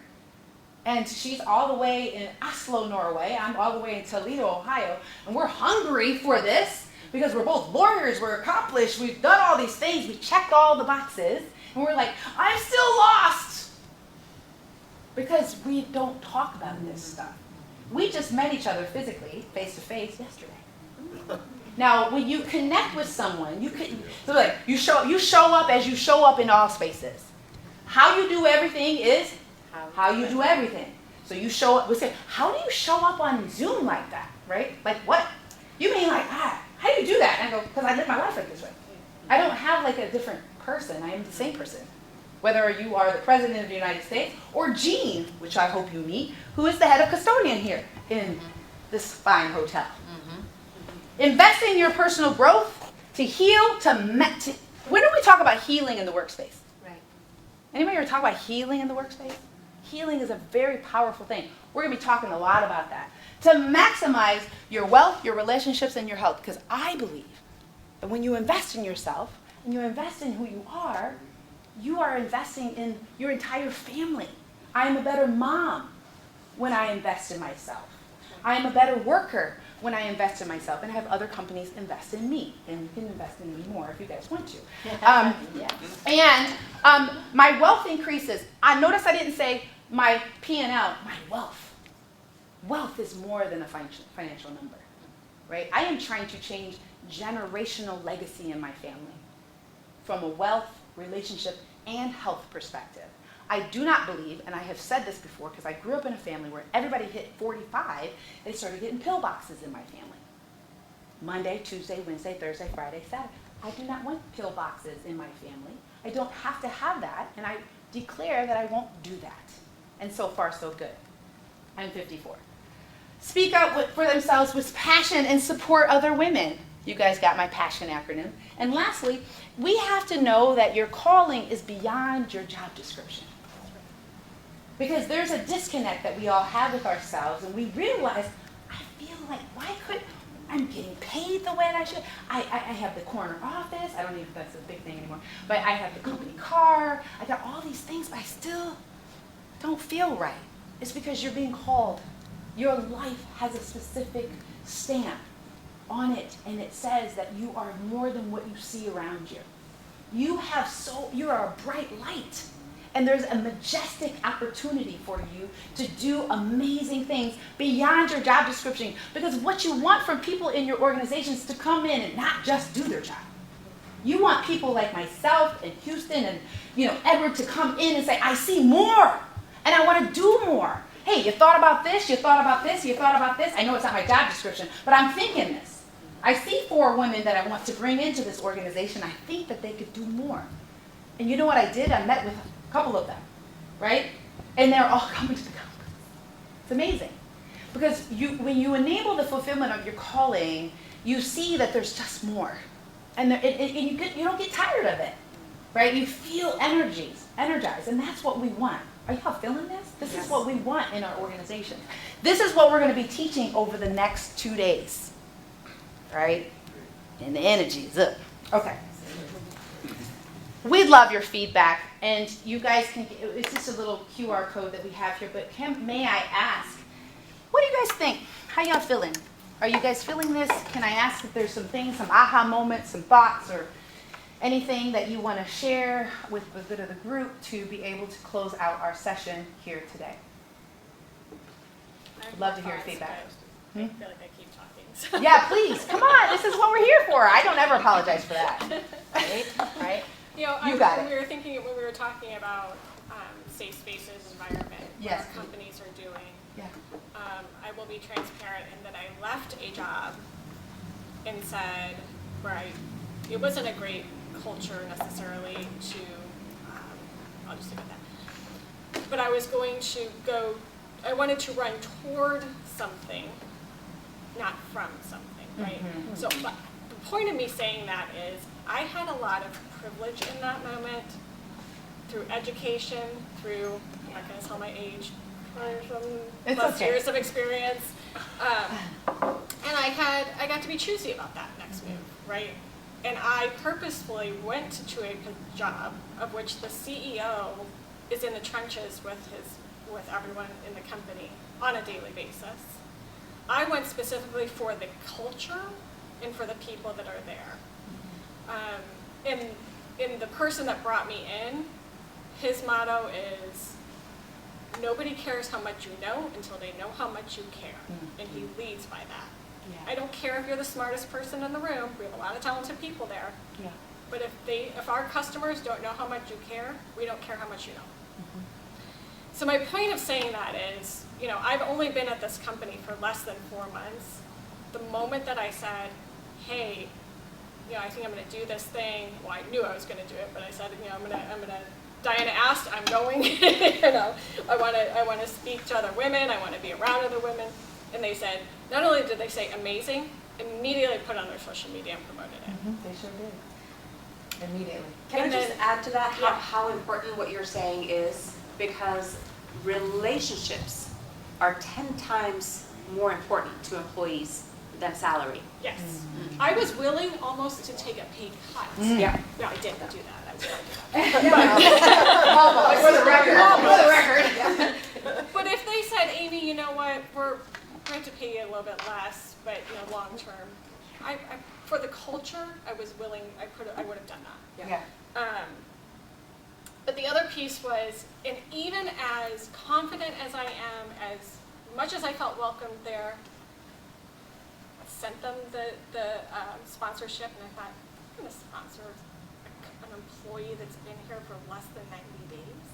And she's all the way in Oslo, Norway. I'm all the way in Toledo, Ohio. And we're hungry for this because we're both lawyers, we're accomplished, we've done all these things, we checked all the boxes. And we're like, I'm still lost. Because we don't talk about this stuff. We just met each other physically, face to face, yesterday. Now, when you connect with someone, you show up as you show up in all spaces. How you do everything is how you do everything. So you show up, we say, how do you show up on Zoom like that, right? Like what? You mean like, how do you do that? And I go, because I live my life like this way. I don't have like a different person. I am the same person. Whether you are the President of the United States or Jean, which I hope you meet, who is the head of custodian here in this fine hotel. Invest in your personal growth to heal, when do we talk about healing in the workspace? Right. Anybody ever talk about healing in the workspace? Healing is a very powerful thing. We're going to be talking a lot about that. To maximize your wealth, your relationships, and your health. Because I believe that when you invest in yourself and you invest in who you are investing in your entire family. I am a better mom when I invest in myself. I am a better worker when I invest in myself, and I have other companies invest in me, and you can invest in me more if you guys want to. And my wealth increases. I notice I didn't say my P&L, my wealth. Wealth is more than a financial number, right? I am trying to change generational legacy in my family from a wealth, relationship, and health perspective. I do not believe, and I have said this before because I grew up in a family where everybody hit 45, they started getting pill boxes in my family. Monday, Tuesday, Wednesday, Thursday, Friday, Saturday. I do not want pill boxes in my family. I don't have to have that, and I declare that I won't do that. And so far, so good. I'm 54. Speak up for themselves with passion and support other women. You guys got my PASSION acronym. And lastly, we have to know that your calling is beyond your job description. Because there's a disconnect that we all have with ourselves, and we realize, I feel like, I'm getting paid the way that I should. I have the corner office. I don't even know if that's a big thing anymore. But I have the company car. I got all these things, but I still don't feel right. It's because you're being called. Your life has a specific stamp on it, and it says that you are more than what you see around you. You are a bright light, and there's a majestic opportunity for you to do amazing things beyond your job description, because what you want from people in your organizations is to come in and not just do their job. You want people like myself and Houston and Edward to come in and say, I see more, and I want to do more. Hey, you thought about this, you thought about this, you thought about this. I know it's not my job description, but I'm thinking this. I see 4 women that I want to bring into this organization. I think that they could do more. And you know what I did? I met with a couple of them, right? And they're all coming to the conference. It's amazing. Because when you enable the fulfillment of your calling, you see that there's just more. And you don't get tired of it, right? You feel energized. And that's what we want. Are y'all feeling this? This is what we want in our organization. This is what we're going to be teaching over the next 2 days. Right? And the energy is up. Okay. We'd love your feedback, and you guys it's just a little QR code that we have here, but may I ask, what do you guys think? How y'all feeling? Are you guys feeling this? Can I ask if there's some things, some aha moments, some thoughts, or anything that you want to share with the good of the group to be able to close out our session here today? I'd love to hear your feedback. I feel like I keep talking. So. Yeah, please, come on. This is what we're here for. I don't ever apologize for that. Right? You got it. When we were talking about safe spaces, environment, what companies are doing. Yeah. I will be transparent in that I left a job and said, where it wasn't a great culture necessarily to, I'll just leave it at that. But I was going to I wanted to run toward something, not from something, right? So but the point of me saying that is I had a lot of privilege in that moment through education, through, I'm not going to tell my age, some plus years of experience. And I got to be choosy about that next move, right? And I purposefully went to a job of which the CEO is in the trenches with everyone in the company on a daily basis. I went specifically for the culture and for the people that are there. And the person that brought me in, his motto is, nobody cares how much you know until they know how much you care. And he leads by that. I don't care if you're the smartest person in the room. We have a lot of talented people there. But if our customers don't know how much you care, we don't care how much you know. So my point of saying that is, I've only been at this company for less than 4 months. The moment that I said, hey, I think I'm going to do this thing. Well, I knew I was going to do it, but I said, I'm going to. Diana asked, I'm going. I want to speak to other women. I want to be around other women. And they said, not only did they say amazing, immediately put it on their social media and promoted it. They sure did. Immediately. Can I just add to that how important what you're saying is? Because relationships are 10 times more important to employees than salary. Yes. I was willing almost to take a pay cut. Yeah. No, I didn't do that. I was Almost. For the record. But if they said, Amy, you know what, we're going to pay you a little bit less, but long term, I for the culture, I was willing. I would have done that. Yeah. But the other piece was, and even as confident as I am, as much as I felt welcomed there, I sent them the sponsorship, and I thought, I'm going to sponsor an employee that's been here for less than 90 days.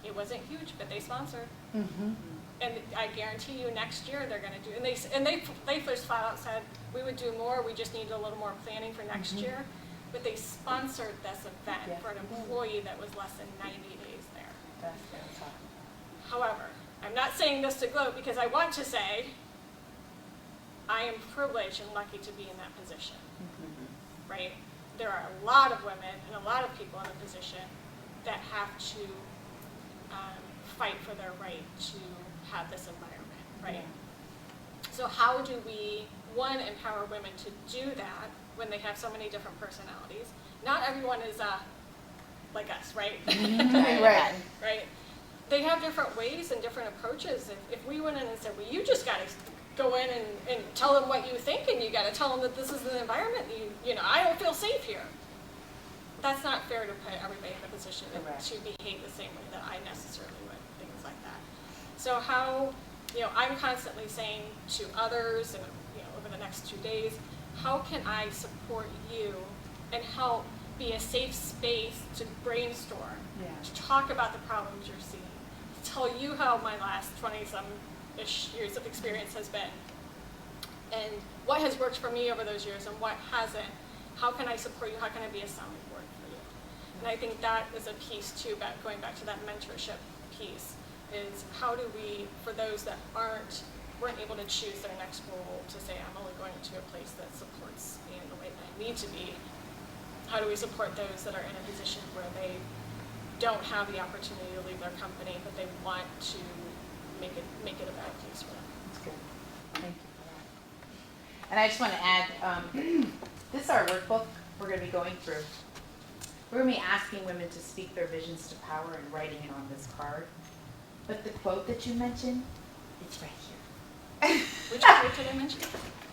It wasn't huge, but they sponsored. And I guarantee you next year they're going to do, and they first flat out said, we would do more, we just need a little more planning for next year. But they sponsored this event for an employee that was less than 90 days there. That's fantastic. However, I'm not saying this to gloat because I want to say I am privileged and lucky to be in that position, right? There are a lot of women and a lot of people in a position that have to fight for their right to have this environment, right? So how do we, one, empower women to do that when they have so many different personalities? Not everyone is like us, right? Right. Right. They have different ways and different approaches. If we went in and said, well, you just got to go in and tell them what you think, and you got to tell them that this is the environment, I don't feel safe here. That's not fair to put everybody in a position to behave the same way that I necessarily would, things like that. So how, I'm constantly saying to others, and over the next 2 days, how can I support you and help be a safe space to brainstorm, to talk about the problems you're seeing, to tell you how my last 20-some-ish years of experience has been, and what has worked for me over those years and what hasn't. How can I support you? How can I be a sounding board for you? And I think that is a piece too, going back to that mentorship piece, is how do we, for those that weren't able to choose their next role, to say, I'm only going to a place that supports me in the way that I need to be. How do we support those that are in a position where they don't have the opportunity to leave their company, but they want to make it a better place for them? That's good. Thank you for that. And I just want to add, this is our workbook we're going to be going through. We're going to be asking women to speak their visions to power and writing it on this card. But the quote that you mentioned, it's right here. Which quote did I mention?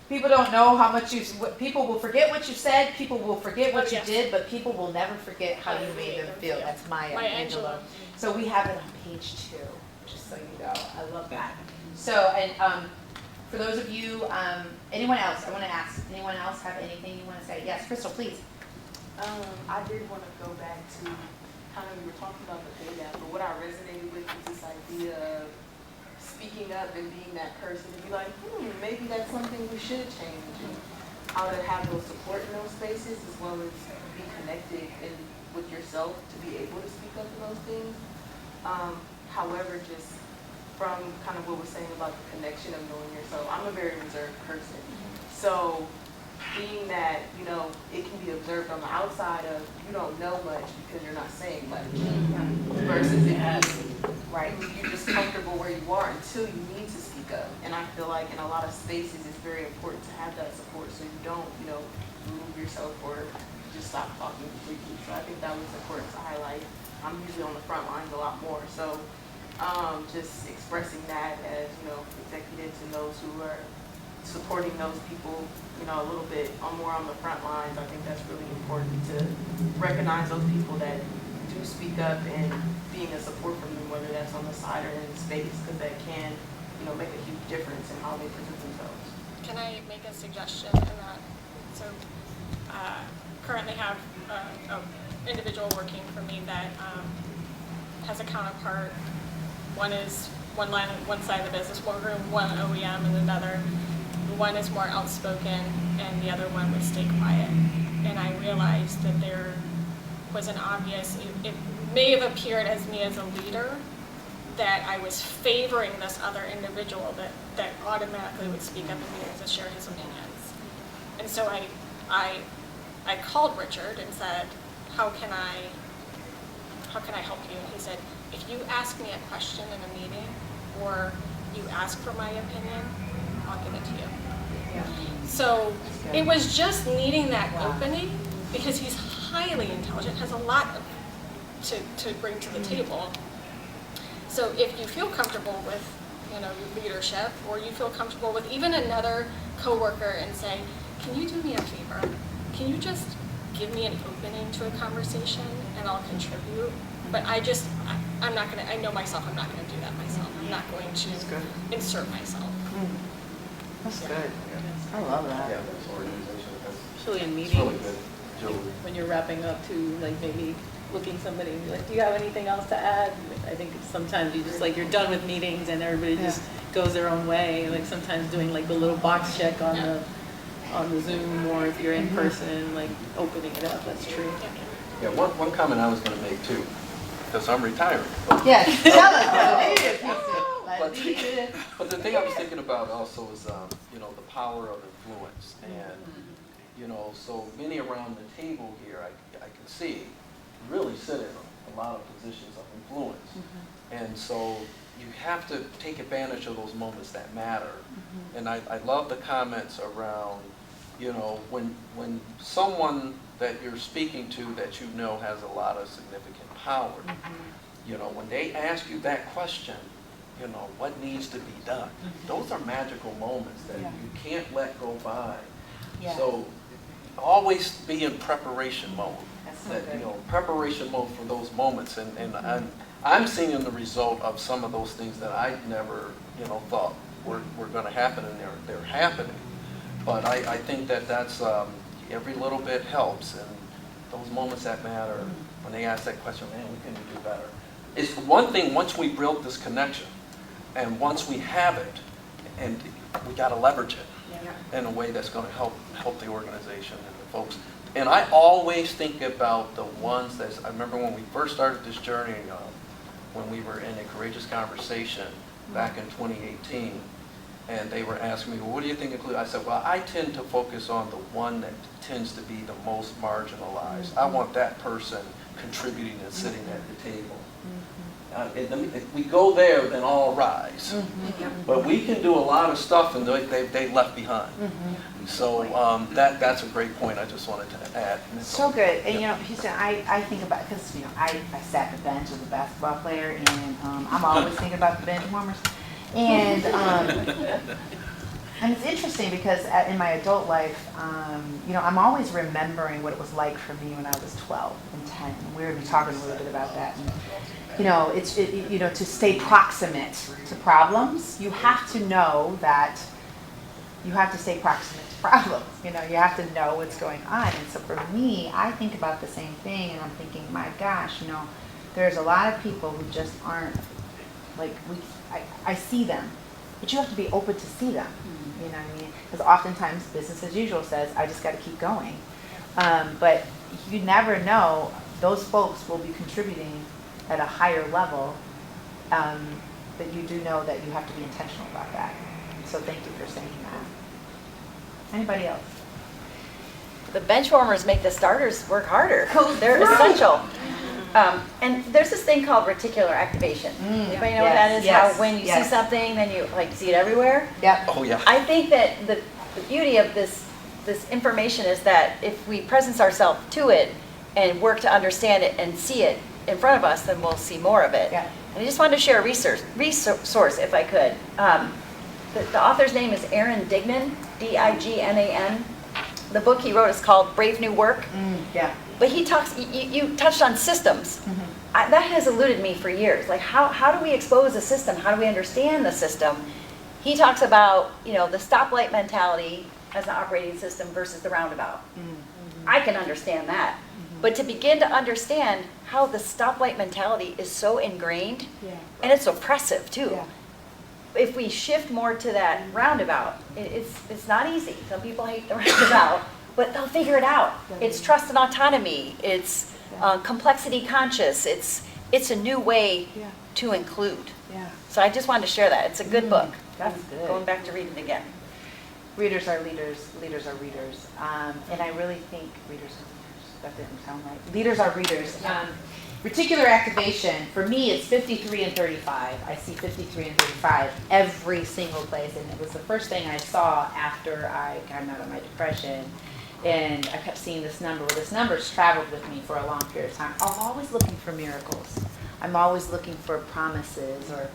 People don't know how much people will forget what you said, people will forget what you did, but people will never forget how you made them feel. That's Maya Angelou. So we have it on page 2, just so you know. I love that. So, and for those of you, anyone else, I want to ask, anyone else have anything you want to say? Yes, Crystal, please. I did want to go back to kind of, we were talking about the pay gap, but what I resonated with is this idea of speaking up and being that person to be like, maybe that's something we should change. And how to have those support in those spaces as well as be connected with yourself to be able to speak up in those things. However, just from kind of what we're saying about the connection of knowing yourself, I'm a very reserved person. So being that, you know, it can be observed on the outside of you don't know much because you're not saying much. Versus if you're just comfortable where you are until you need to speak up. And I feel like in a lot of spaces it's very important to have that support so you don't, you know, remove yourself or just stop talking completely. So I think that was important to highlight. I'm usually on the front lines a lot more. So just expressing that as, you know, executives and those who are supporting those people, you know, a little bit more on the front lines. I think that's really important to recognize those people that do speak up and being a support from them, whether that's on the side or in the space, because that can, you know, make a huge difference in how they present themselves. Can I make a suggestion in that? So currently have an individual working for me that has a counterpart. One side of the business, one OEM and another. One is more outspoken and the other one would stay quiet. And I realized that there was an obvious, it may have appeared as me as a leader, that I was favoring this other individual that automatically would speak up in meetings and share his opinions. And so I called Richard and said, how can I help you? And he said, if you ask me a question in a meeting or you ask for my opinion, I'll give it to you. Yeah. So it was just needing that opening, because he's highly intelligent, has a lot to bring to the table. So if you feel comfortable with, you know, your leadership, or you feel comfortable with even another coworker and say, can you do me a favor? Can you just give me an opening to a conversation and I'll contribute? But I'm not gonna, I know myself, I'm not gonna do that myself. I'm not going to insert myself. That's good. I love that. Especially in meetings, when you're wrapping up too, like maybe looking somebody and be like, do you have anything else to add? I think sometimes you just like, you're done with meetings and everybody just goes their own way. Like sometimes doing like the little box check on the Zoom, or if you're in person, like opening it up, that's true. Yeah, one comment I was going to make too, because I'm retiring. Yes, tell us what it is. But the thing I was thinking about also is, you know, the power of influence. And, you know, so many around the table here, I can see, really sit in a lot of positions of influence. And so you have to take advantage of those moments that matter. And I love the comments around, you know, when someone that you're speaking to that you know has a lot of significant power, you know, when they ask you that question, you know, what needs to be done? Those are magical moments that you can't let go by. So always be in preparation mode. You know, preparation mode for those moments. And I'm seeing the result of some of those things that I never, you know, thought were going to happen, and they're happening. But I think that's every little bit helps, and those moments that matter, when they ask that question, man, we can do better. It's one thing once we build this connection, and once we have it, and we got to leverage it in a way that's going to help the organization and the folks. And I always think about the ones that, I remember when we first started this journey, when we were in a courageous conversation back in 2018, and they were asking me, well, what do you think include? I said, well, I tend to focus on the one that tends to be the most marginalized. I want that person contributing and sitting at the table. If we go there, then all rise. But we can do a lot of stuff, and they left behind. So that's a great point I just wanted to add. So good. And you know, Houston, I think about, because you know, I sat the bench as a basketball player, and I'm always thinking about the bench warmers. And and it's interesting because in my adult life, you know, I'm always remembering what it was like for me when I was 12 and 10. And we were talking a little bit about that. And, you know, you know, to stay proximate to problems, you have to know that you have to stay proximate to problems. You know, you have to know what's going on. And so for me, I think about the same thing, and I'm thinking, my gosh, you know, there's a lot of people who just aren't, like, I see them, but you have to be open to see them. You know what I mean? Because oftentimes business as usual says, I just got to keep going. But you never know, those folks will be contributing at a higher level, but you do know that you have to be intentional about that. So thank you for saying that. Anybody else? The bench warmers make the starters work harder. They're essential. And there's this thing called reticular activation. Anybody know what that is? Yes, How when you yes. see something, then you like see it everywhere? Yep. Oh, yeah. I think that the beauty of this information is that if we presence ourselves to it and work to understand it and see it in front of us, then we'll see more of it. Yeah. And I just wanted to share a resource if I could. The author's name is Aaron Dignan, D-I-G-N-A-N. The book he wrote is called Brave New Work. Yeah. But he talks, you touched on systems. That has eluded me for years. Like how do we expose a system? How do we understand the system? He talks about, the stoplight mentality as an operating system versus the roundabout. I can understand that. But to begin to understand how the stoplight mentality is so ingrained, and it's oppressive too. If we shift more to that roundabout, it's not easy. Some people hate the roundabout, but they'll figure it out. It's trust and autonomy. It's complexity conscious. It's a new way to include. So I just wanted to share that. It's a good book. That's good. Going back to read it again. Readers are leaders, leaders are readers. And I really think readers are leaders. That didn't sound right. Leaders are readers. Reticular activation, for me, it's 53 and 35. I see 53 and 35 every single place. And it was the first thing I saw after I got out of my depression. And I kept seeing this number. Well, this number's traveled with me for a long period of time. I'm always looking for miracles. I'm always looking for promises or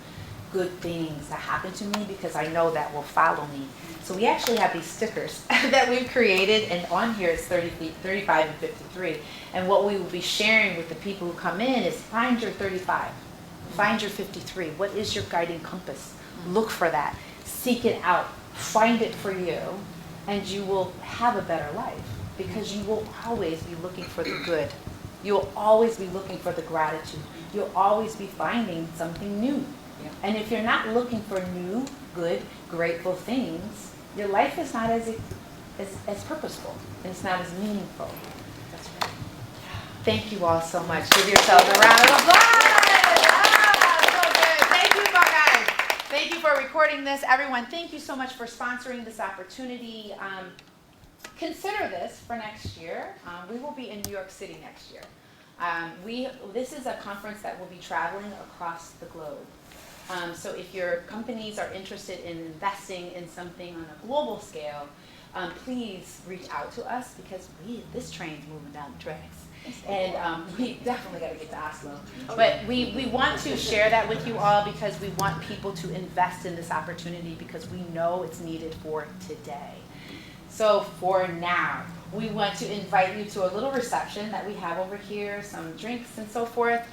good things that happen to me because I know that will follow me. So we actually have these stickers that we've created, and on here it's 35 and 53. And what we will be sharing with the people who come in is find your 35, find your 53. What is your guiding compass? Look for that. Seek it out. Find it for you, and you will have a better life because you will always be looking for the good. You'll always be looking for the gratitude. You'll always be finding something new. And if you're not looking for new, good, grateful things, your life is not as purposeful, and it's not as meaningful. That's right. Thank you all so much. Give yourselves a round of applause. So good. Thank you, guys. Thank you for recording this. Everyone, thank you so much for sponsoring this opportunity. Consider this for next year. We will be in New York City next year. This is a conference that will be traveling across the globe. So if your companies are interested in investing in something on a global scale, please reach out to us because this train's moving down the tracks. And we definitely got to get to Oslo. But we want to share that with you all because we want people to invest in this opportunity because we know it's needed for today. So for now, we want to invite you to a little reception that we have over here, some drinks and so forth.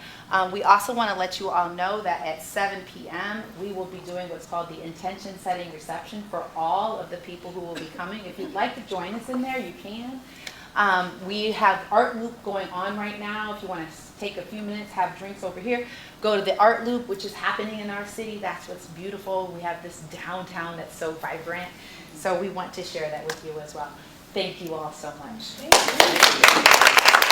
We also want to let you all know that at 7 p.m. we will be doing what's called the intention setting reception for all of the people who will be coming. If you'd like to join us in there, you can. We have Art Loop going on right now. If you want to take a few minutes, have drinks over here, go to the Art Loop, which is happening in our city. That's what's beautiful. We have this downtown that's so vibrant. So we want to share that with you as well. Thank you all so much. Thank you.